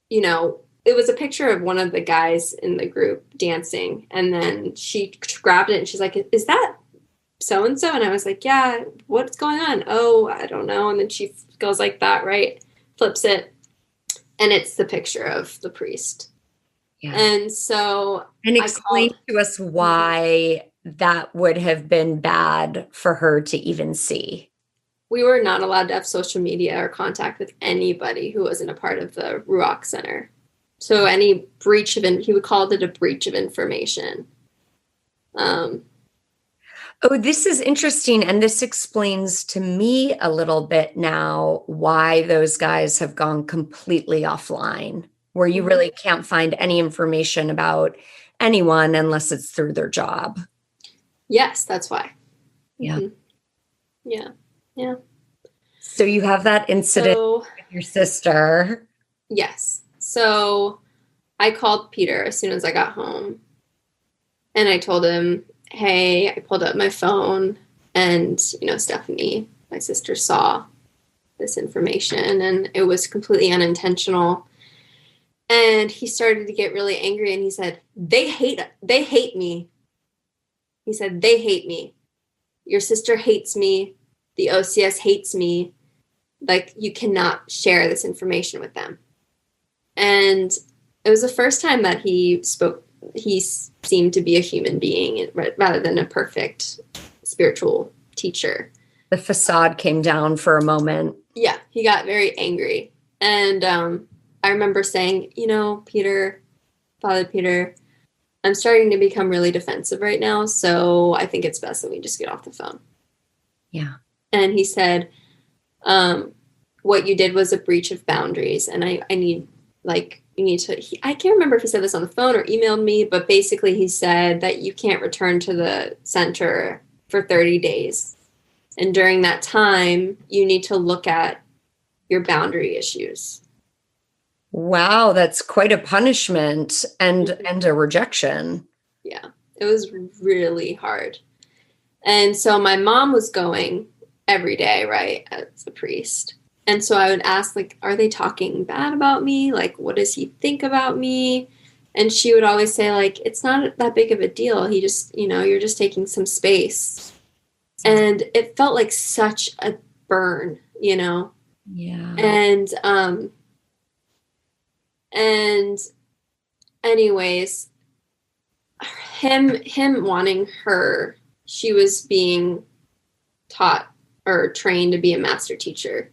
it was a picture of one of the guys in the group dancing. And then she grabbed it and she's like, is that so-and-so? And I was like, yeah, what's going on? Oh, I don't know. And then she goes like that, right? Flips it. And it's the picture of the priest. Yeah. And so. And explain to us why that would have been bad for her to even see. We were not allowed to have social media or contact with anybody who wasn't a part of the Ruach Center. So any breach of, he would call it a breach of information. Oh, this is interesting. And this explains to me a little bit now why those guys have gone completely offline, where you really can't find any information about anyone unless it's through their job. Yes, that's why. Yeah. Mm-hmm. Yeah. Yeah. So you have that incident with your sister. Yes. So I called Peter as soon as I got home and I told him, hey, I pulled up my phone and, Stephanie, my sister, saw this information and it was completely unintentional. And he started to get really angry and he said, they hate me. He said, they hate me. Your sister hates me. The OCS hates me. Like, you cannot share this information with them. And it was the first time that he spoke. He seemed to be a human being rather than a perfect spiritual teacher. The facade came down for a moment. Yeah, he got very angry. And I remember saying, Peter, Father Peter, I'm starting to become really defensive right now. So I think it's best that we just get off the phone. Yeah. And he said, what you did was a breach of boundaries. And I need, you need to, I can't remember if he said this on the phone or emailed me, but basically he said that you can't return to the center for 30 days. And during that time, you need to look at your boundary issues. Wow, that's quite a punishment and a rejection. Yeah, it was really hard. And so my mom was going every day, right, as a priest. And so I would ask, are they talking bad about me? What does he think about me? And she would always say, it's not that big of a deal. He just, you're just taking some space. And it felt like such a burn, Yeah. And anyways, him wanting her, she was being taught or trained to be a master teacher.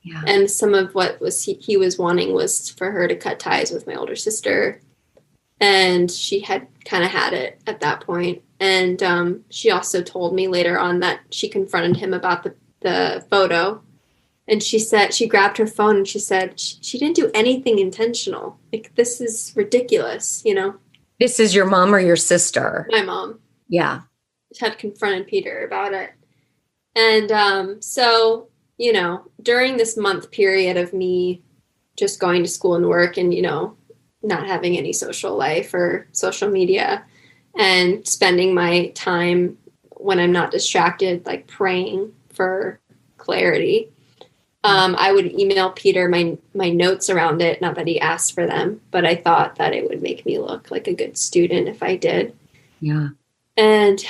Yeah. And some of what he was wanting was for her to cut ties with my older sister. And she had kind of had it at that point. And she also told me later on that she confronted him about the photo. And she said, she grabbed her phone and she said, she didn't do anything intentional. This is ridiculous, This is your mom or your sister? My mom. Yeah. Had confronted Peter about it. And so, during this month period of me just going to school and work and, not having any social life or social media and spending my time when I'm not distracted, praying for clarity, I would email Peter my notes around it. Not that he asked for them, but I thought that it would make me look like a good student if I did. Yeah. And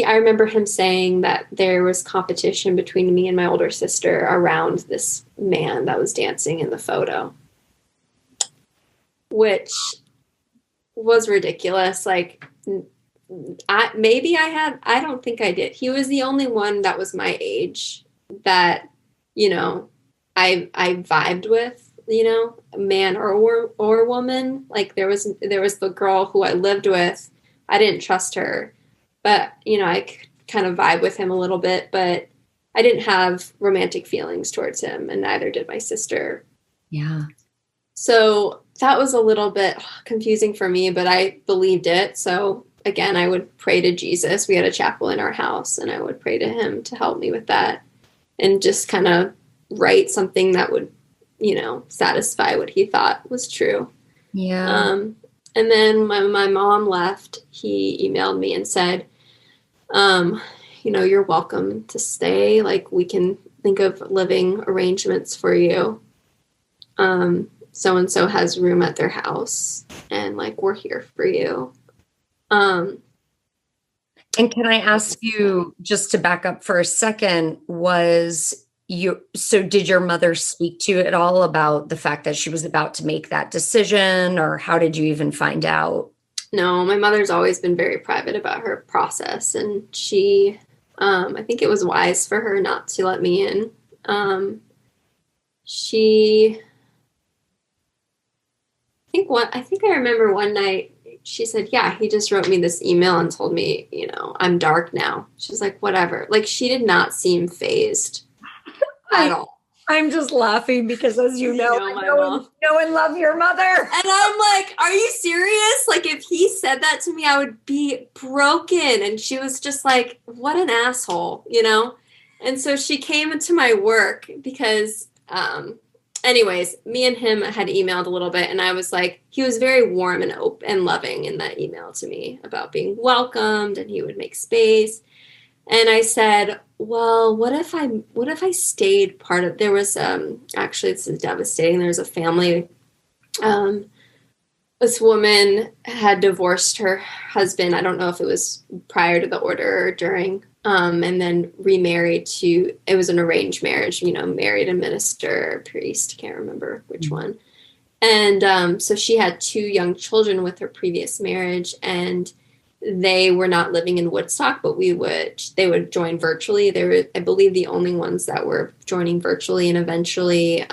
I remember him saying that there was competition between me and my older sister around this man that was dancing in the photo, which was ridiculous. I don't think I did. He was the only one that was my age that, I vibed with, a man or woman. There was the girl who I lived with. I didn't trust her, but, I kind of vibe with him a little bit, but I didn't have romantic feelings towards him, and neither did my sister. Yeah. So that was a little bit confusing for me, but I believed it. So again, I would pray to Jesus. We had a chapel in our house, and I would pray to him to help me with that and just kind of write something that would, satisfy what he thought was true. Yeah. And then when my mom left, he emailed me and said, you're welcome to stay. Like, we can think of living arrangements for you. So-and-so has room at their house, and like, we're here for you. And can I ask you, just to back up for a second, so did your mother speak to you at all about the fact that she was about to make that decision, or how did you even find out? No, my mother's always been very private about her process, and she, I think it was wise for her not to let me in. I think I remember one night she said, yeah, he just wrote me this email and told me, I'm dark now. She's like, whatever. Like, she did not seem fazed at all. I'm just laughing because, as you know, my mom. Know and love your mother. And I'm like, are you serious? Like, if he said that to me, I would be broken. And she was just like, what an asshole, And so she came into my work because, anyways, me and him had emailed a little bit, and I was like, he was very warm and open and loving in that email to me about being welcomed, and he would make space. And I said, well, what if I stayed part of, there was, actually, this is devastating. There was a family, this woman had divorced her husband. I don't know if it was prior to the order or during, and then remarried it was an arranged marriage, married a minister, a priest, can't remember which one. And so she had 2 young children with her previous marriage, and they were not living in Woodstock, but they would join virtually. They were, I believe, the only ones that were joining virtually. And eventually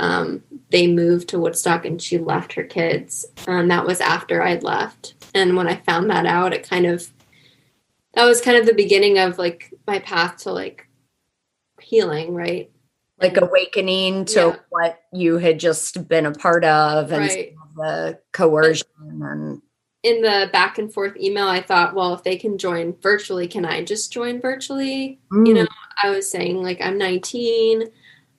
they moved to Woodstock, and she left her kids. That was after I'd left. And when I found that out, that was kind of the beginning of like my path to like healing, right? Like awakening to what you had just been a part of, and right. The coercion. And in the back and forth email, I thought, well, if they can join virtually, can I just join virtually? I was saying, like, I'm 19,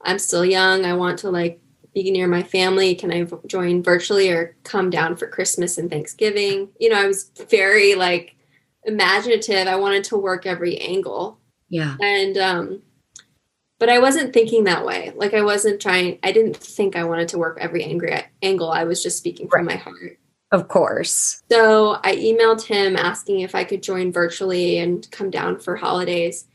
I'm still young, I want to like be near my family. Can I join virtually or come down for Christmas and Thanksgiving? I was very like imaginative. I wanted to work every angle. Yeah. And but I wasn't thinking that way. Like, I didn't think I wanted to work every angle. I was just speaking from my heart. Of course. So I emailed him asking if I could join virtually and come down for holidays.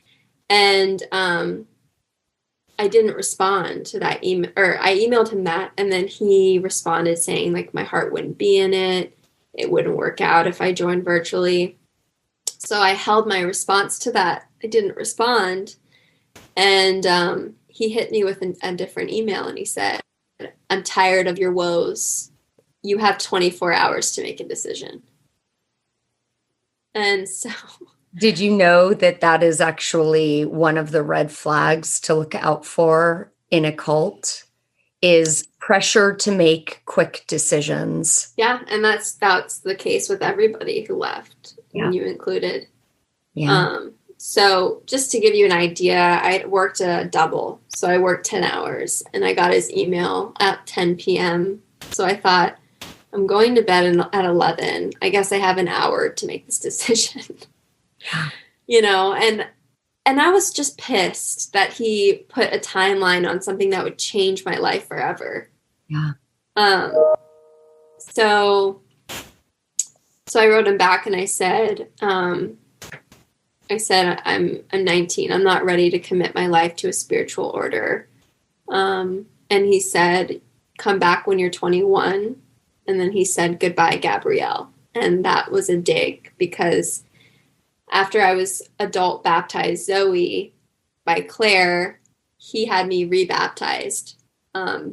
And I didn't respond to that email, or I emailed him that, and then he responded saying like my heart wouldn't be in it. It wouldn't work out if I joined virtually. So I held my response to that. I didn't respond. And he hit me with a different email, and he said, I'm tired of your woes. You have 24 hours to make a decision. And so... Did you know that is actually one of the red flags to look out for in a cult, is pressure to make quick decisions? Yeah, and that's the case with everybody who left, and you included. Yeah. So just to give you an idea, I worked a double. So I worked 10 hours, and I got his email at 10 p.m. So I thought, I'm going to bed at 11. I guess I have an hour to make this decision. And I was just pissed that he put a timeline on something that would change my life forever. Yeah. So I wrote him back, and I said, I'm 19. I'm not ready to commit my life to a spiritual order. And he said, come back when you're 21. And then he said, goodbye, Gabrielle. And that was a dig, because after I was adult baptized Zoe by Claire, he had me rebaptized,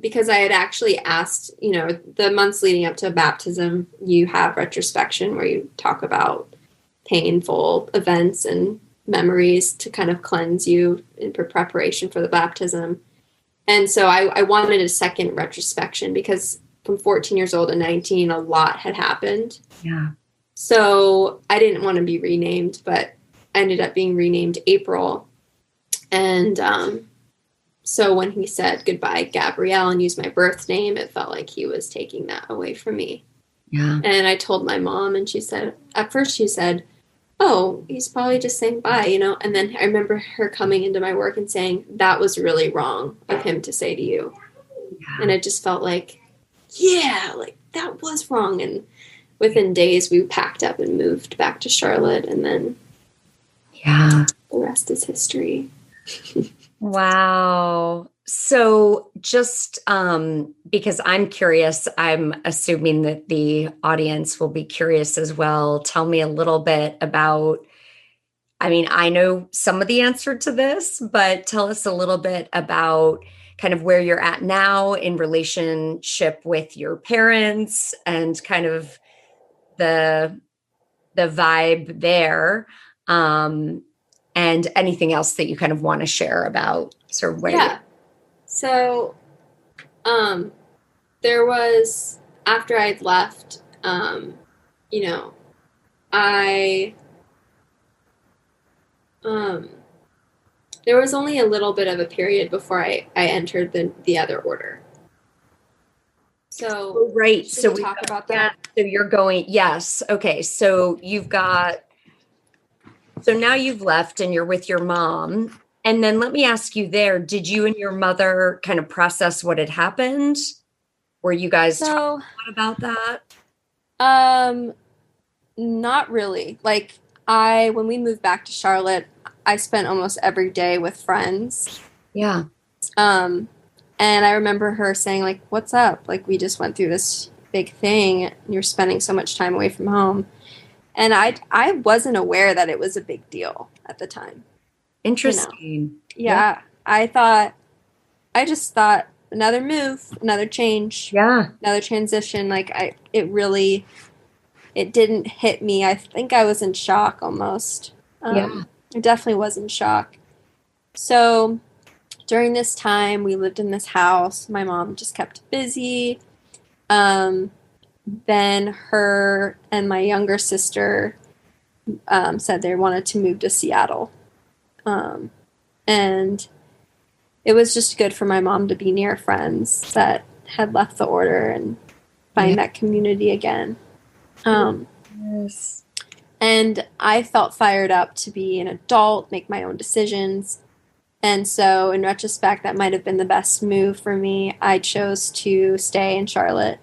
because I had actually asked, the months leading up to baptism, you have retrospection where you talk about painful events and memories to kind of cleanse you in preparation for the baptism. And so I wanted a second retrospection, because from 14 years old to 19, a lot had happened. Yeah. So I didn't want to be renamed, but I ended up being renamed April. And so when he said goodbye, Gabrielle, and used my birth name, it felt like he was taking that away from me. Yeah. And I told my mom, and at first she said, oh, he's probably just saying bye, you know? And then I remember her coming into my work and saying, that was really wrong of him to say to you. And it just felt like, yeah, like that was wrong. And within days, we packed up and moved back to Charlotte. And then the rest is history. Wow. So just because I'm curious, I'm assuming that the audience will be curious as well. Tell me a little bit about, I mean, I know some of the answer to this, but tell us a little bit about kind of where you're at now in relationship with your parents and kind of the vibe there. And anything else that you kind of want to share about sort of where Yeah. So there was, after I'd left, you know, I there was only a little bit of a period before I entered the other order. So right. So we talk about that. So you're going, yes. Okay. So now you've left and you're with your mom. And then let me ask you there, did you and your mother kind of process what had happened? Were you guys talking about that? Not really. Like when we moved back to Charlotte, I spent almost every day with friends. Yeah. And I remember her saying, like, what's up? Like, we just went through this big thing and you're spending so much time away from home. And I wasn't aware that it was a big deal at the time. Interesting. You know? Yeah. I just thought another move, another change. Yeah. Another transition. Like it didn't hit me. I think I was in shock almost. I definitely was in shock. So during this time, we lived in this house. My mom just kept busy. Then her and my younger sister said they wanted to move to Seattle. And it was just good for my mom to be near friends that had left the order and find that community again. Yes. And I felt fired up to be an adult, make my own decisions. And so in retrospect, that might have been the best move for me. I chose to stay in Charlotte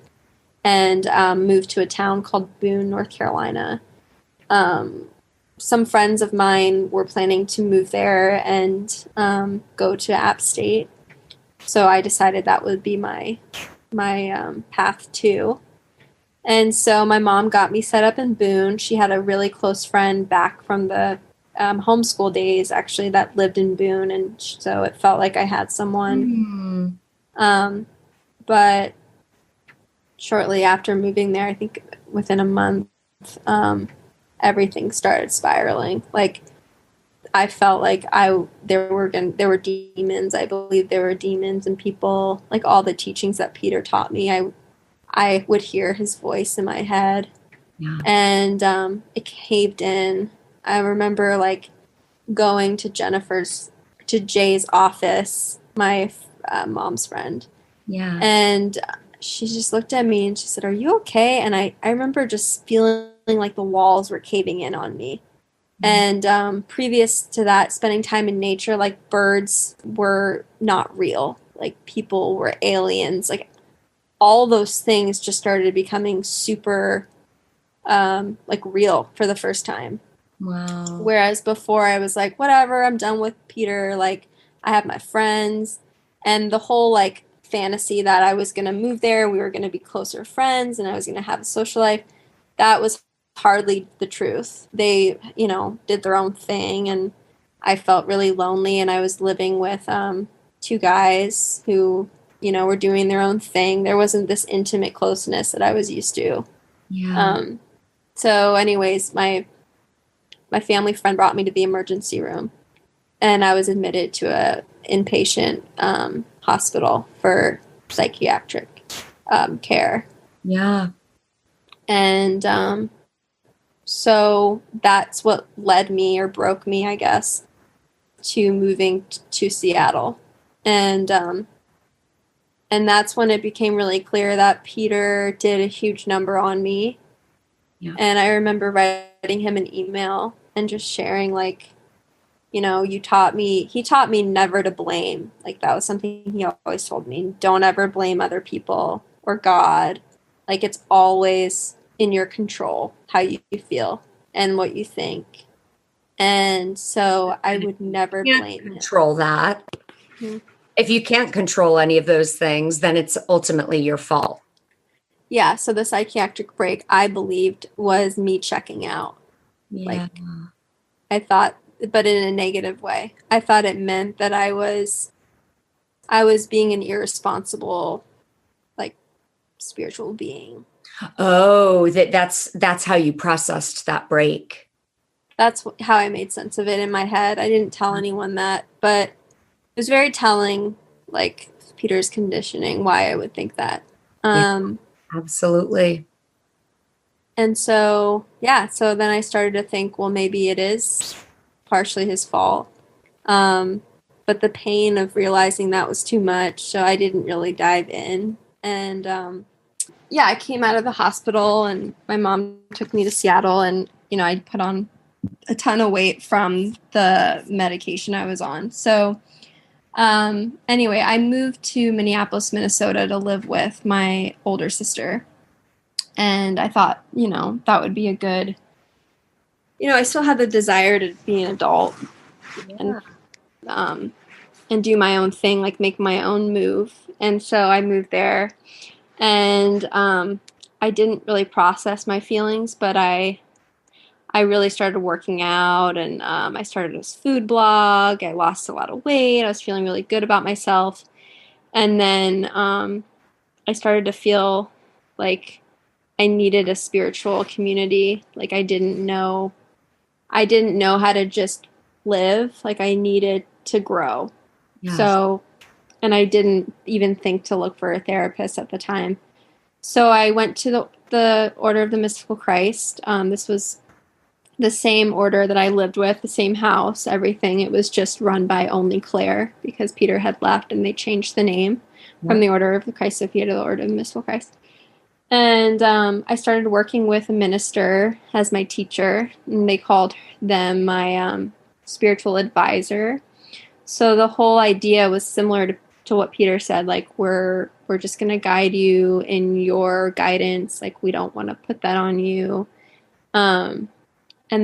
and move to a town called Boone, North Carolina. Some friends of mine were planning to move there and go to App State. So I decided that would be my path too. And so my mom got me set up in Boone. She had a really close friend back from the homeschool days, actually, that lived in Boone. And so it felt like I had someone. But shortly after moving there, I think within a month, everything started spiraling. Like I felt like there were demons. I believe there were demons and people, like all the teachings that Peter taught me. I would hear his voice in my head, and it caved in. I remember like going to Jay's office, my mom's friend. Yeah. And she just looked at me and she said, "Are you okay?" And I remember just feeling like the walls were caving in on me. And previous to that, spending time in nature, like birds were not real. Like people were aliens. Like all those things just started becoming super like real for the first time. Wow. Whereas before I was like, whatever, I'm done with Peter. Like I have my friends, and the whole like fantasy that I was going to move there, we were going to be closer friends, and I was going to have a social life. That was hardly the truth. They, did their own thing, and I felt really lonely, and I was living with two guys who, were doing their own thing. There wasn't this intimate closeness that I was used to. Yeah. So anyways, my family friend brought me to the emergency room, and I was admitted to a inpatient hospital for psychiatric care. Yeah. And so that's what led me, or broke me, I guess, to moving to Seattle. And that's when it became really clear that Peter did a huge number on me. Yeah. And I remember writing him an email and just sharing, like, he taught me never to blame. Like, that was something he always told me. Don't ever blame other people or God. Like, it's always in your control how you feel and what you think. And so I would never blame him. Control that. Mm-hmm. If you can't control any of those things, then it's ultimately your fault. Yeah, so the psychiatric break, I believed, was me checking out. Yeah. Like, I thought, but in a negative way. I thought it meant that I was being an irresponsible, like, spiritual being. Oh, that's how you processed that break. That's how I made sense of it in my head. I didn't tell anyone that, but it was very telling, like, Peter's conditioning, why I would think that. Absolutely. And so, yeah, so then I started to think, well, maybe it is partially his fault. But the pain of realizing that was too much, so I didn't really dive in. And yeah, I came out of the hospital and my mom took me to Seattle, and, I put on a ton of weight from the medication I was on. So anyway, I moved to Minneapolis, Minnesota to live with my older sister. And I thought, that would be a good, I still had the desire to be an adult and do my own thing, like make my own move. And so I moved there, and I didn't really process my feelings, but I really started working out, and I started this food blog. I lost a lot of weight. I was feeling really good about myself. And then I started to feel like I needed a spiritual community. Like, I didn't know how to just live. Like, I needed to grow. Yes. So, and I didn't even think to look for a therapist at the time. So I went to the Order of the Mystical Christ. This was the same order that I lived with, the same house, everything. It was just run by only Claire because Peter had left, and they changed the name from the Order of the Christ Sophia to the Order of the Mystical Christ. And I started working with a minister as my teacher, and they called them my spiritual advisor. So the whole idea was similar to what Peter said, like, we're just going to guide you in your guidance. Like, we don't want to put that on you. And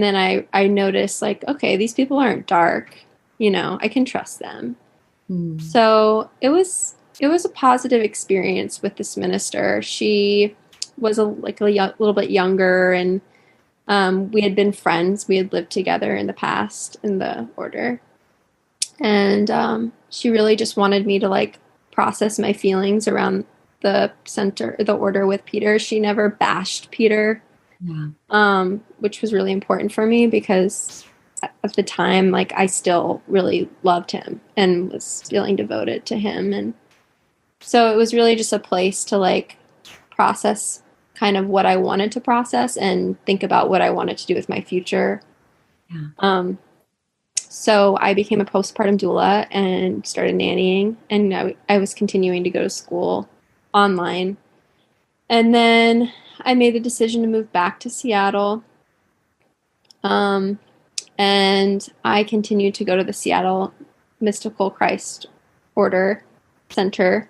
then I noticed, like, okay, these people aren't dark, I can trust them. So it was a positive experience with this minister. She was a little bit younger, and we had been friends. We had lived together in the past in the order. And she really just wanted me to, like, process my feelings around the order with Peter. She never bashed Peter, which was really important for me because at the time, like, I still really loved him and was feeling devoted to him. And so it was really just a place to, like, process kind of what I wanted to process and think about what I wanted to do with my future. So I became a postpartum doula and started nannying, and I was continuing to go to school online. And then I made the decision to move back to Seattle. And I continued to go to the Seattle Mystical Christ Order Center.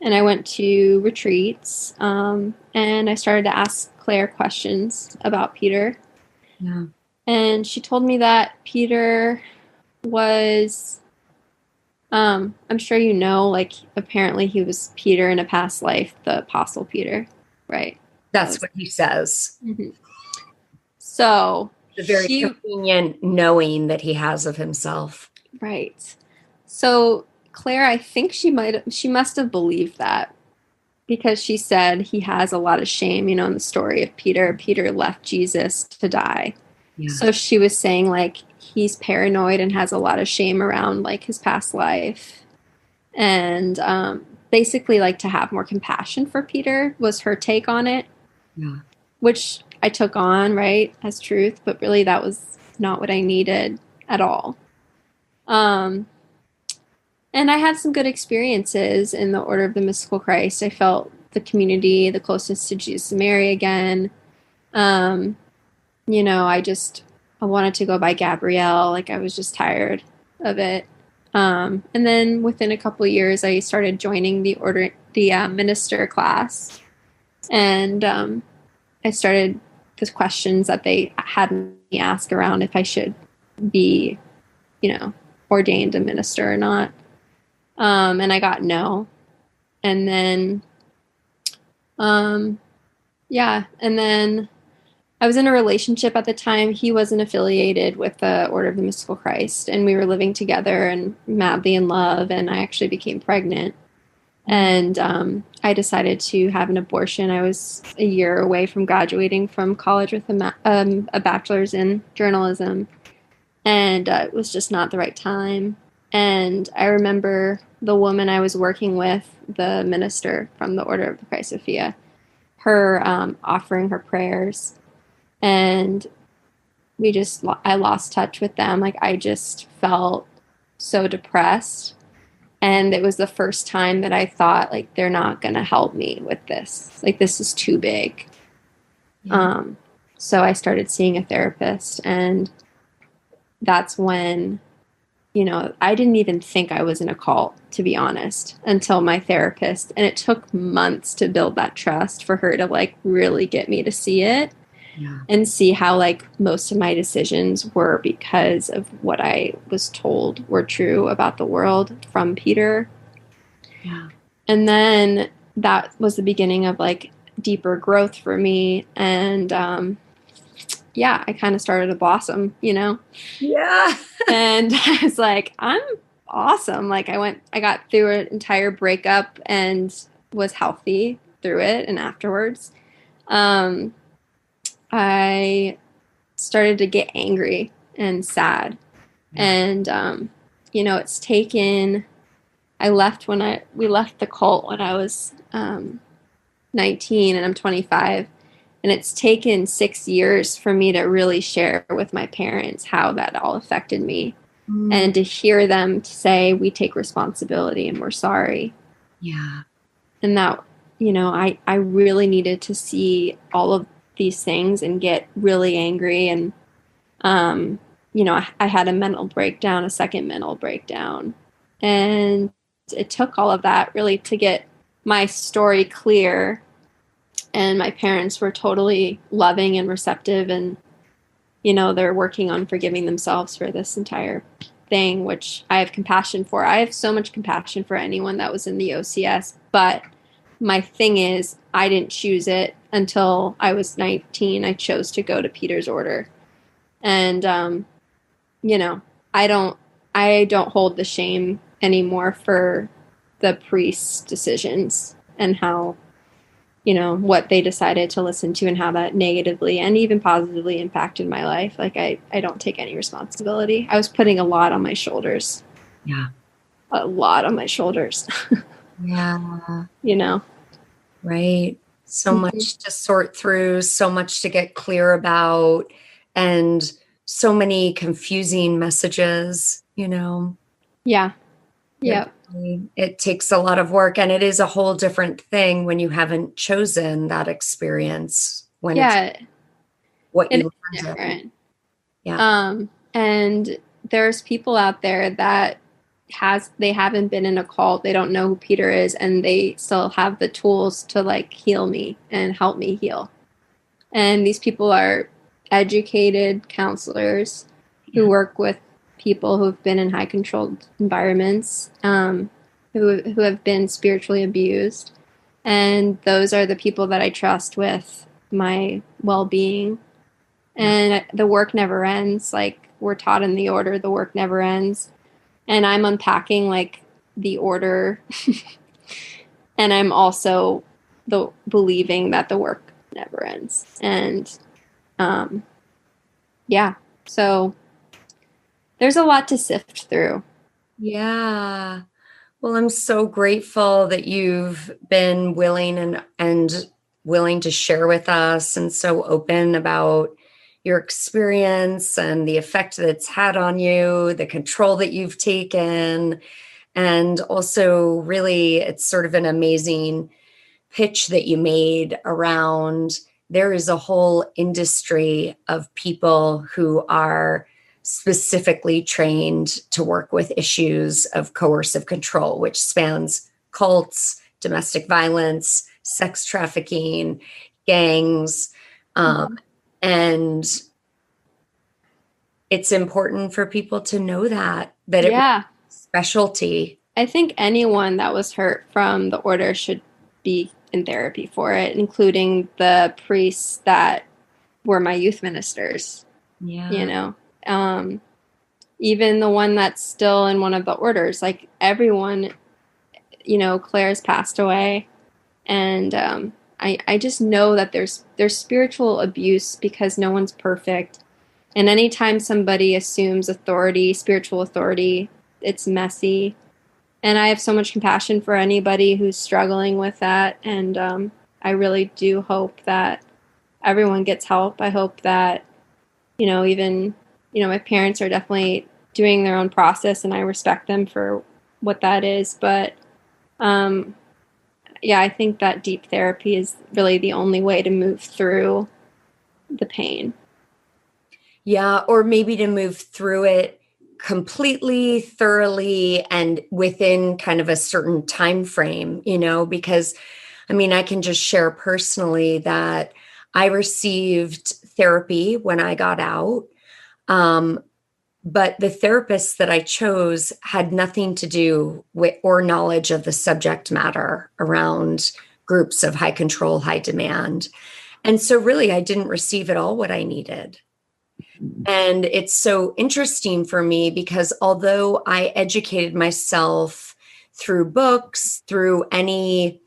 And I went to retreats. And I started to ask Claire questions about Peter. Yeah. And she told me that Peter was, I'm sure like, apparently he was Peter in a past life, the Apostle Peter, right? That's what he says. Mm-hmm. So the very convenient knowing that he has of himself. Right. So Claire, I think she must have believed that, because she said he has a lot of shame, in the story of Peter. Peter left Jesus to die. Yeah. So she was saying, like, he's paranoid and has a lot of shame around, like, his past life. And basically, like, to have more compassion for Peter was her take on it. Yeah. Which I took on, right, as truth. But really, that was not what I needed at all. And I had some good experiences in the Order of the Mystical Christ. I felt the community, the closeness to Jesus and Mary again. I just I wanted to go by Gabrielle. Like I was just tired of it. And then within a couple of years, I started joining the minister class, and I started the questions that they had me ask around if I should be, ordained a minister or not. And I got no. And then, and then I was in a relationship at the time. He wasn't affiliated with the Order of the Mystical Christ, and we were living together and madly in love, and I actually became pregnant. And I decided to have an abortion. I was a year away from graduating from college with a bachelor's in journalism, and it was just not the right time. And I remember the woman I was working with, the minister from the Order of the Christ Sophia, her offering her prayers, and I lost touch with them. Like I just felt so depressed. And it was the first time that I thought, like, they're not going to help me with this. Like, this is too big. Yeah. So I started seeing a therapist. And that's when, I didn't even think I was in a cult, to be honest, until my therapist. And it took months to build that trust for her to, like, really get me to see it. Yeah. And see how, like, most of my decisions were because of what I was told were true about the world from Peter. Yeah. And then that was the beginning of, like, deeper growth for me. And, I kind of started to blossom, Yeah. And I was like, I'm awesome. Like, I got through an entire breakup and was healthy through it and afterwards. I started to get angry and sad. And, it's taken, we left the cult when I was 19 and I'm 25. And it's taken 6 years for me to really share with my parents how that all affected me. And to hear them say, we take responsibility and we're sorry. Yeah. And that, I really needed to see all of these things and get really angry. And, I had a second mental breakdown. And it took all of that really to get my story clear. And my parents were totally loving and receptive. And, they're working on forgiving themselves for this entire thing, which I have compassion for. I have so much compassion for anyone that was in the OCS. But my thing is, I didn't choose it until I was 19. I chose to go to Peter's order. And, I don't hold the shame anymore for the priest's decisions and how, what they decided to listen to and how that negatively and even positively impacted my life. Like, I don't take any responsibility. I was putting a lot on my shoulders. Yeah. A lot on my shoulders. Yeah. Right. So much to sort through, so much to get clear about, and so many confusing messages, Yeah. Yeah. It takes a lot of work, and it is a whole different thing when you haven't chosen that experience, when it's what you learned. Different. Yeah. And there's people out there that they haven't been in a cult, they don't know who Peter is, and they still have the tools to, like, heal me and help me heal. And these people are educated counselors who work with people who have been in high controlled environments, who have been spiritually abused. And those are the people that I trust with my well-being. And the work never ends. Like, we're taught in the order, the work never ends. And I'm unpacking, like, the order. And I'm also believing that the work never ends. And, so there's a lot to sift through. Yeah. Well, I'm so grateful that you've been willing and willing to share with us, and so open about your experience and the effect that it's had on you, the control that you've taken. And also, really, it's sort of an amazing pitch that you made around there is a whole industry of people who are specifically trained to work with issues of coercive control, which spans cults, domestic violence, sex trafficking, gangs, and it's important for people to know that it was specialty. I think anyone that was hurt from the order should be in therapy for it, including the priests that were my youth ministers. Yeah. You know, even the one that's still in one of the orders, like everyone, you know, Claire's passed away. And I just know that there's spiritual abuse because no one's perfect. And anytime somebody assumes authority, spiritual authority, it's messy. And I have so much compassion for anybody who's struggling with that. And I really do hope that everyone gets help. I hope that, you know, even, you know, my parents are definitely doing their own process and I respect them for what that is. But yeah, I think that deep therapy is really the only way to move through the pain. Yeah, or maybe to move through it completely, thoroughly, and within kind of a certain time frame, you know, because I mean, I can just share personally that I received therapy when I got out. But the therapist that I chose had nothing to do with or knowledge of the subject matter around groups of high control, high demand. And so really, I didn't receive at all what I needed. And it's so interesting for me because although I educated myself through books, through any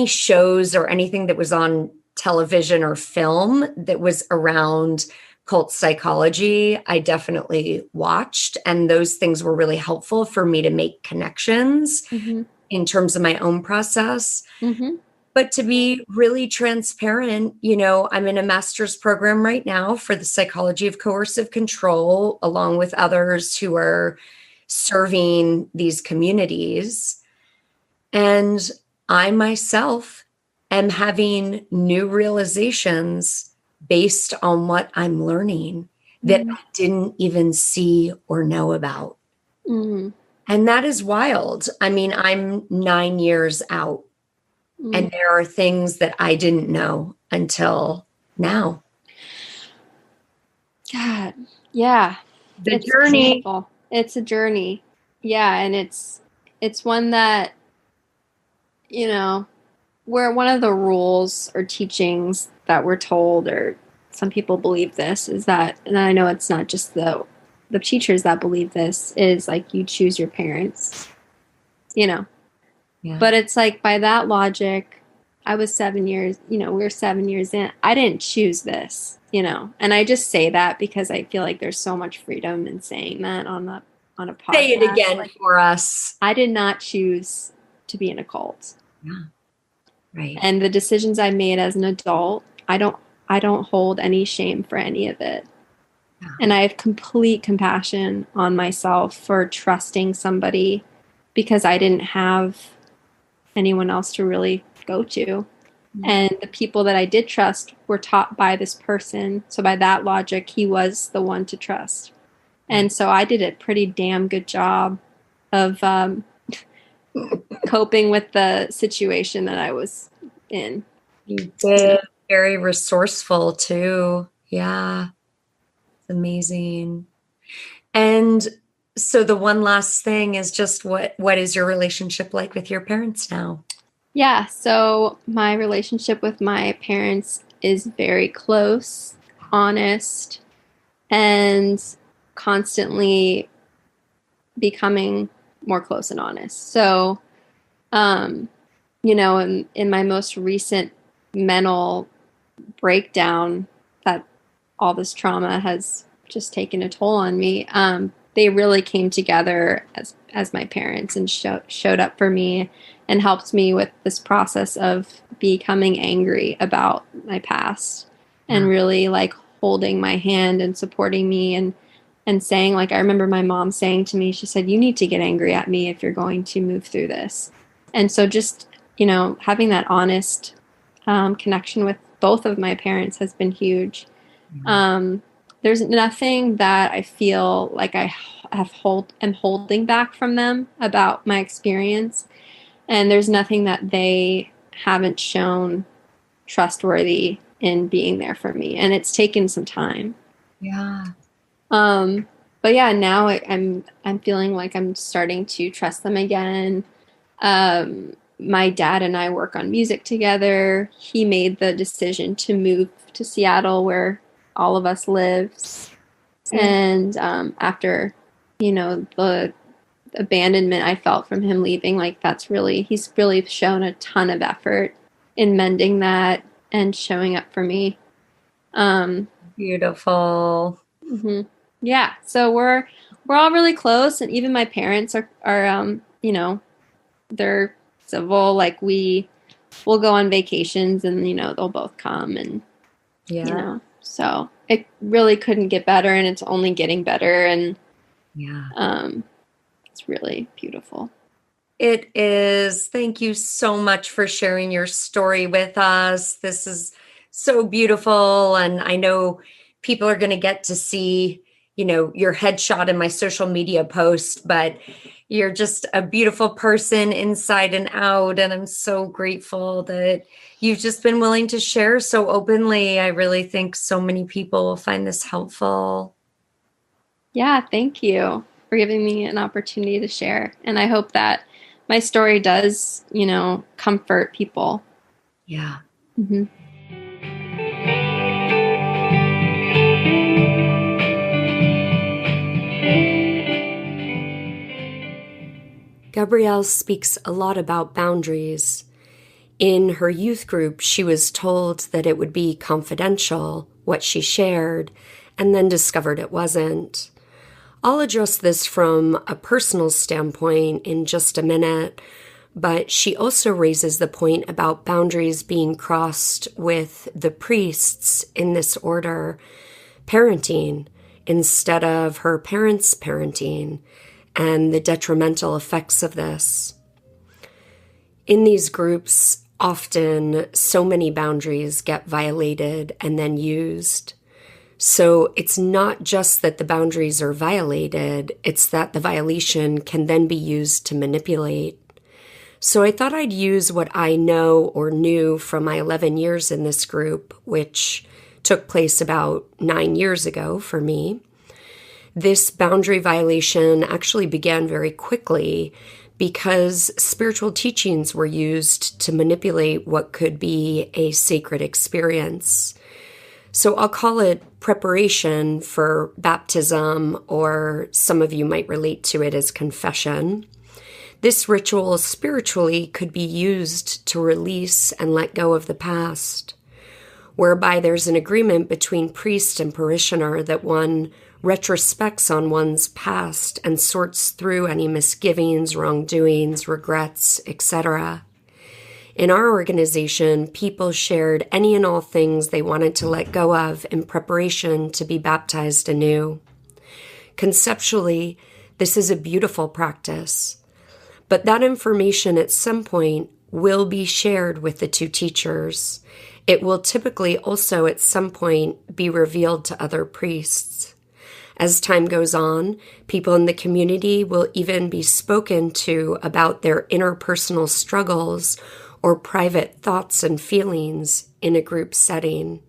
shows or anything that was on television or film that was around cult psychology, I definitely watched. And those things were really helpful for me to make connections in terms of my own process. But to be really transparent, you know, I'm in a master's program right now for the psychology of coercive control, along with others who are serving these communities. And I myself am having new realizations based on what I'm learning that I didn't even see or know about. And that is wild. I mean, I'm 9 years out. And there are things that I didn't know until now. God, yeah. It's journey. Painful. It's a journey. Yeah, and it's one that, you know, where one of the rules or teachings that we're told, or some people believe this, is that, and I know it's not just the teachers that believe this, is like you choose your parents, you know. Yeah. But it's like, by that logic, I was 7 years, you know, we were 7 years in. I didn't choose this, you know. And I just say that because I feel like there's so much freedom in saying that on a podcast. Say it again for us. I did not choose to be in a cult. Yeah. Right. And the decisions I made as an adult, I don't hold any shame for any of it. Yeah. And I have complete compassion on myself for trusting somebody because I didn't have anyone else to really go to. And the people that I did trust were taught by this person. So by that logic, he was the one to trust. And so I did a pretty damn good job of coping with the situation that I was in. You did. Very resourceful too. Yeah. It's amazing. And so the one last thing is just what is your relationship like with your parents now? Yeah, so my relationship with my parents is very close, honest, and constantly becoming more close and honest. So, you know, in my most recent mental breakdown that all this trauma has just taken a toll on me, they really came together as my parents and showed up for me and helped me with this process of becoming angry about my past and really like holding my hand and supporting me and saying, like, I remember my mom saying to me, she said, you need to get angry at me if you're going to move through this. And so just, you know, having that honest connection both of my parents has been huge. There's nothing that I feel like I am holding back from them about my experience. And there's nothing that they haven't shown trustworthy in being there for me. And it's taken some time. Yeah. But yeah, now I'm feeling like I'm starting to trust them again. My dad and I work on music together. He made the decision to move to Seattle, where all of us lives. And after, the abandonment I felt from him leaving, like he's really shown a ton of effort in mending that and showing up for me. Beautiful. Mm-hmm. Yeah. So we're all really close, and even my parents are they're civil. Like we'll go on vacations and, they'll both come and, so it really couldn't get better, and it's only getting better. And it's really beautiful. It is. Thank you so much for sharing your story with us. This is so beautiful. And I know people are going to get to see, your headshot in my social media post, but you're just a beautiful person inside and out. And I'm so grateful that you've just been willing to share so openly. I really think so many people will find this helpful. Yeah, thank you for giving me an opportunity to share. And I hope that my story does, comfort people. Yeah. Mm-hmm. Gabrielle speaks a lot about boundaries. In her youth group, she was told that it would be confidential, what she shared, and then discovered it wasn't. I'll address this from a personal standpoint in just a minute, but she also raises the point about boundaries being crossed with the priests in this order, parenting instead of her parents' parenting, and the detrimental effects of this. In these groups, often so many boundaries get violated and then used. So it's not just that the boundaries are violated, it's that the violation can then be used to manipulate. So I thought I'd use what I know or knew from my 11 years in this group, which took place about 9 years ago for me. This boundary violation actually began very quickly because spiritual teachings were used to manipulate what could be a sacred experience. So I'll call it preparation for baptism, or some of you might relate to it as confession. This ritual spiritually could be used to release and let go of the past, whereby there's an agreement between priest and parishioner that one retrospects on one's past and sorts through any misgivings, wrongdoings, regrets, etc. In our organization, people shared any and all things they wanted to let go of in preparation to be baptized anew. Conceptually, this is a beautiful practice, but that information at some point will be shared with the two teachers. It will typically also at some point be revealed to other priests. As time goes on, people in the community will even be spoken to about their interpersonal struggles or private thoughts and feelings in a group setting.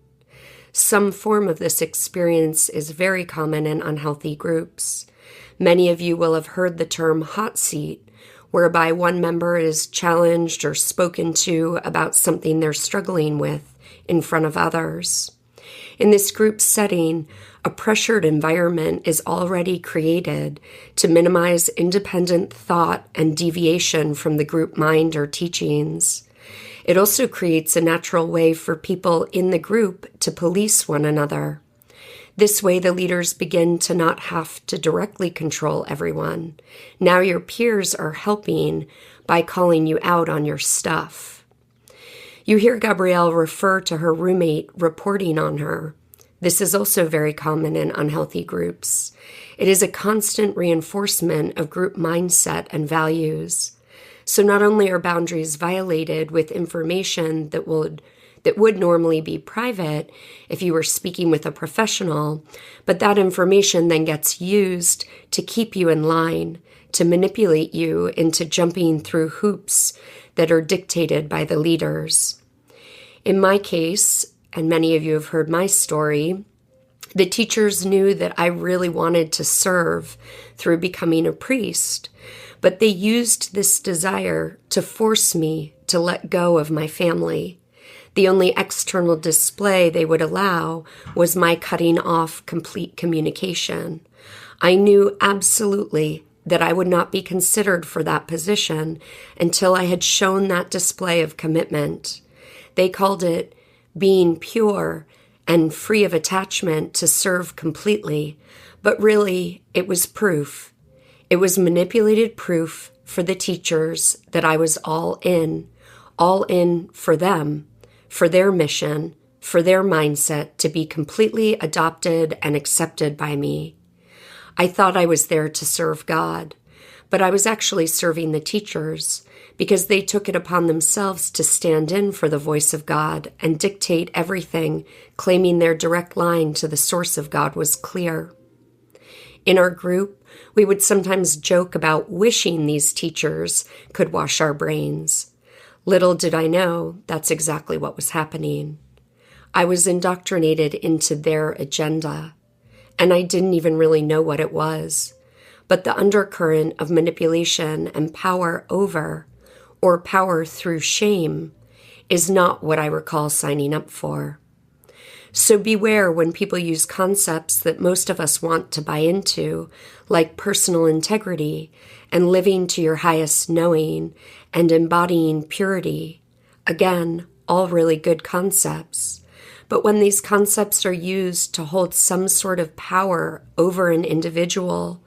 Some form of this experience is very common in unhealthy groups. Many of you will have heard the term hot seat, whereby one member is challenged or spoken to about something they're struggling with in front of others. In this group setting, a pressured environment is already created to minimize independent thought and deviation from the group mind or teachings. It also creates a natural way for people in the group to police one another. This way, the leaders begin to not have to directly control everyone. Now your peers are helping by calling you out on your stuff. You hear Gabrielle refer to her roommate reporting on her. This is also very common in unhealthy groups. It is a constant reinforcement of group mindset and values. So not only are boundaries violated with information that that would normally be private if you were speaking with a professional, but that information then gets used to keep you in line, to manipulate you into jumping through hoops that are dictated by the leaders. In my case, and many of you have heard my story, the teachers knew that I really wanted to serve through becoming a priest, but they used this desire to force me to let go of my family. The only external display they would allow was my cutting off complete communication. I knew absolutely that I would not be considered for that position until I had shown that display of commitment. They called it being pure and free of attachment to serve completely, but really it was proof. It was manipulated proof for the teachers that I was all in for them, for their mission, for their mindset to be completely adopted and accepted by me. I thought I was there to serve God, but I was actually serving the teachers because they took it upon themselves to stand in for the voice of God and dictate everything, claiming their direct line to the source of God was clear. In our group, we would sometimes joke about wishing these teachers could wash our brains. Little did I know that's exactly what was happening. I was indoctrinated into their agenda, and I didn't even really know what it was. But the undercurrent of manipulation and power over, or power through shame, is not what I recall signing up for. So beware when people use concepts that most of us want to buy into, like personal integrity and living to your highest knowing and embodying purity. Again, all really good concepts. But when these concepts are used to hold some sort of power over an individual,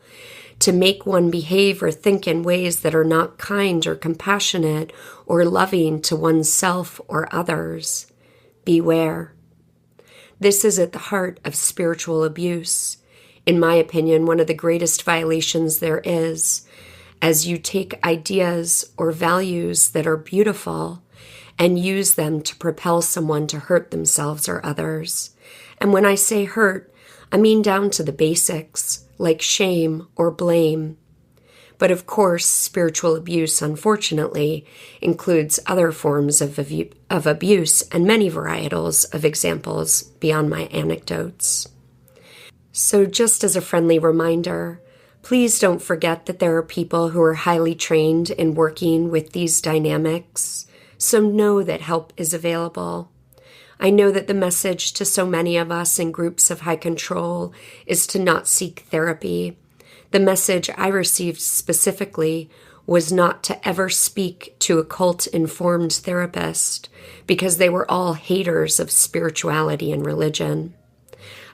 to make one behave or think in ways that are not kind or compassionate or loving to oneself or others, beware. This is at the heart of spiritual abuse. In my opinion, one of the greatest violations there is, as you take ideas or values that are beautiful and use them to propel someone to hurt themselves or others. And when I say hurt, I mean down to the basics, like shame or blame. But of course, spiritual abuse, unfortunately, includes other forms of abuse and many varietals of examples beyond my anecdotes. So just as a friendly reminder, please don't forget that there are people who are highly trained in working with these dynamics, so know that help is available. I know that the message to so many of us in groups of high control is to not seek therapy. The message I received specifically was not to ever speak to a cult-informed therapist because they were all haters of spirituality and religion.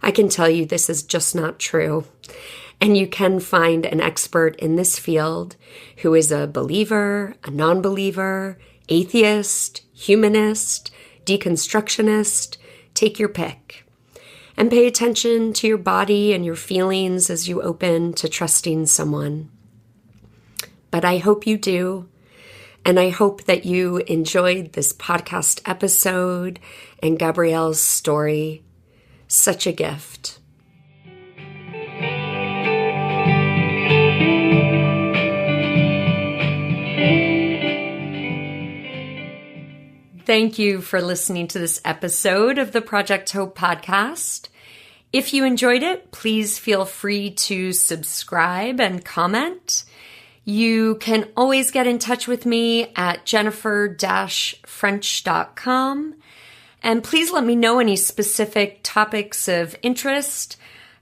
I can tell you this is just not true. And you can find an expert in this field who is a believer, a non-believer, atheist, humanist, deconstructionist, take your pick. And pay attention to your body and your feelings as you open to trusting someone. But I hope you do, and I hope that you enjoyed this podcast episode and Gabrielle's story. Such a gift. Thank you for listening to this episode of the Project Hope podcast. If you enjoyed it, please feel free to subscribe and comment. You can always get in touch with me at jennifer-french.com. And please let me know any specific topics of interest.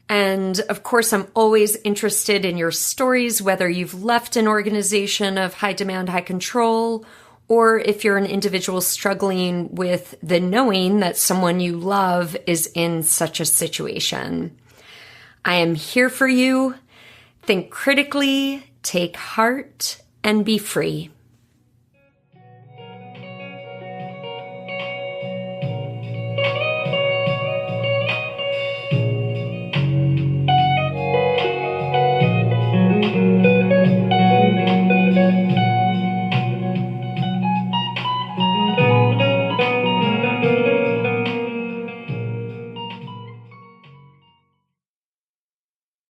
And of course, I'm always interested in your stories, whether you've left an organization of high demand, high control, or if you're an individual struggling with the knowing that someone you love is in such a situation. I am here for you. Think critically, take heart, and be free.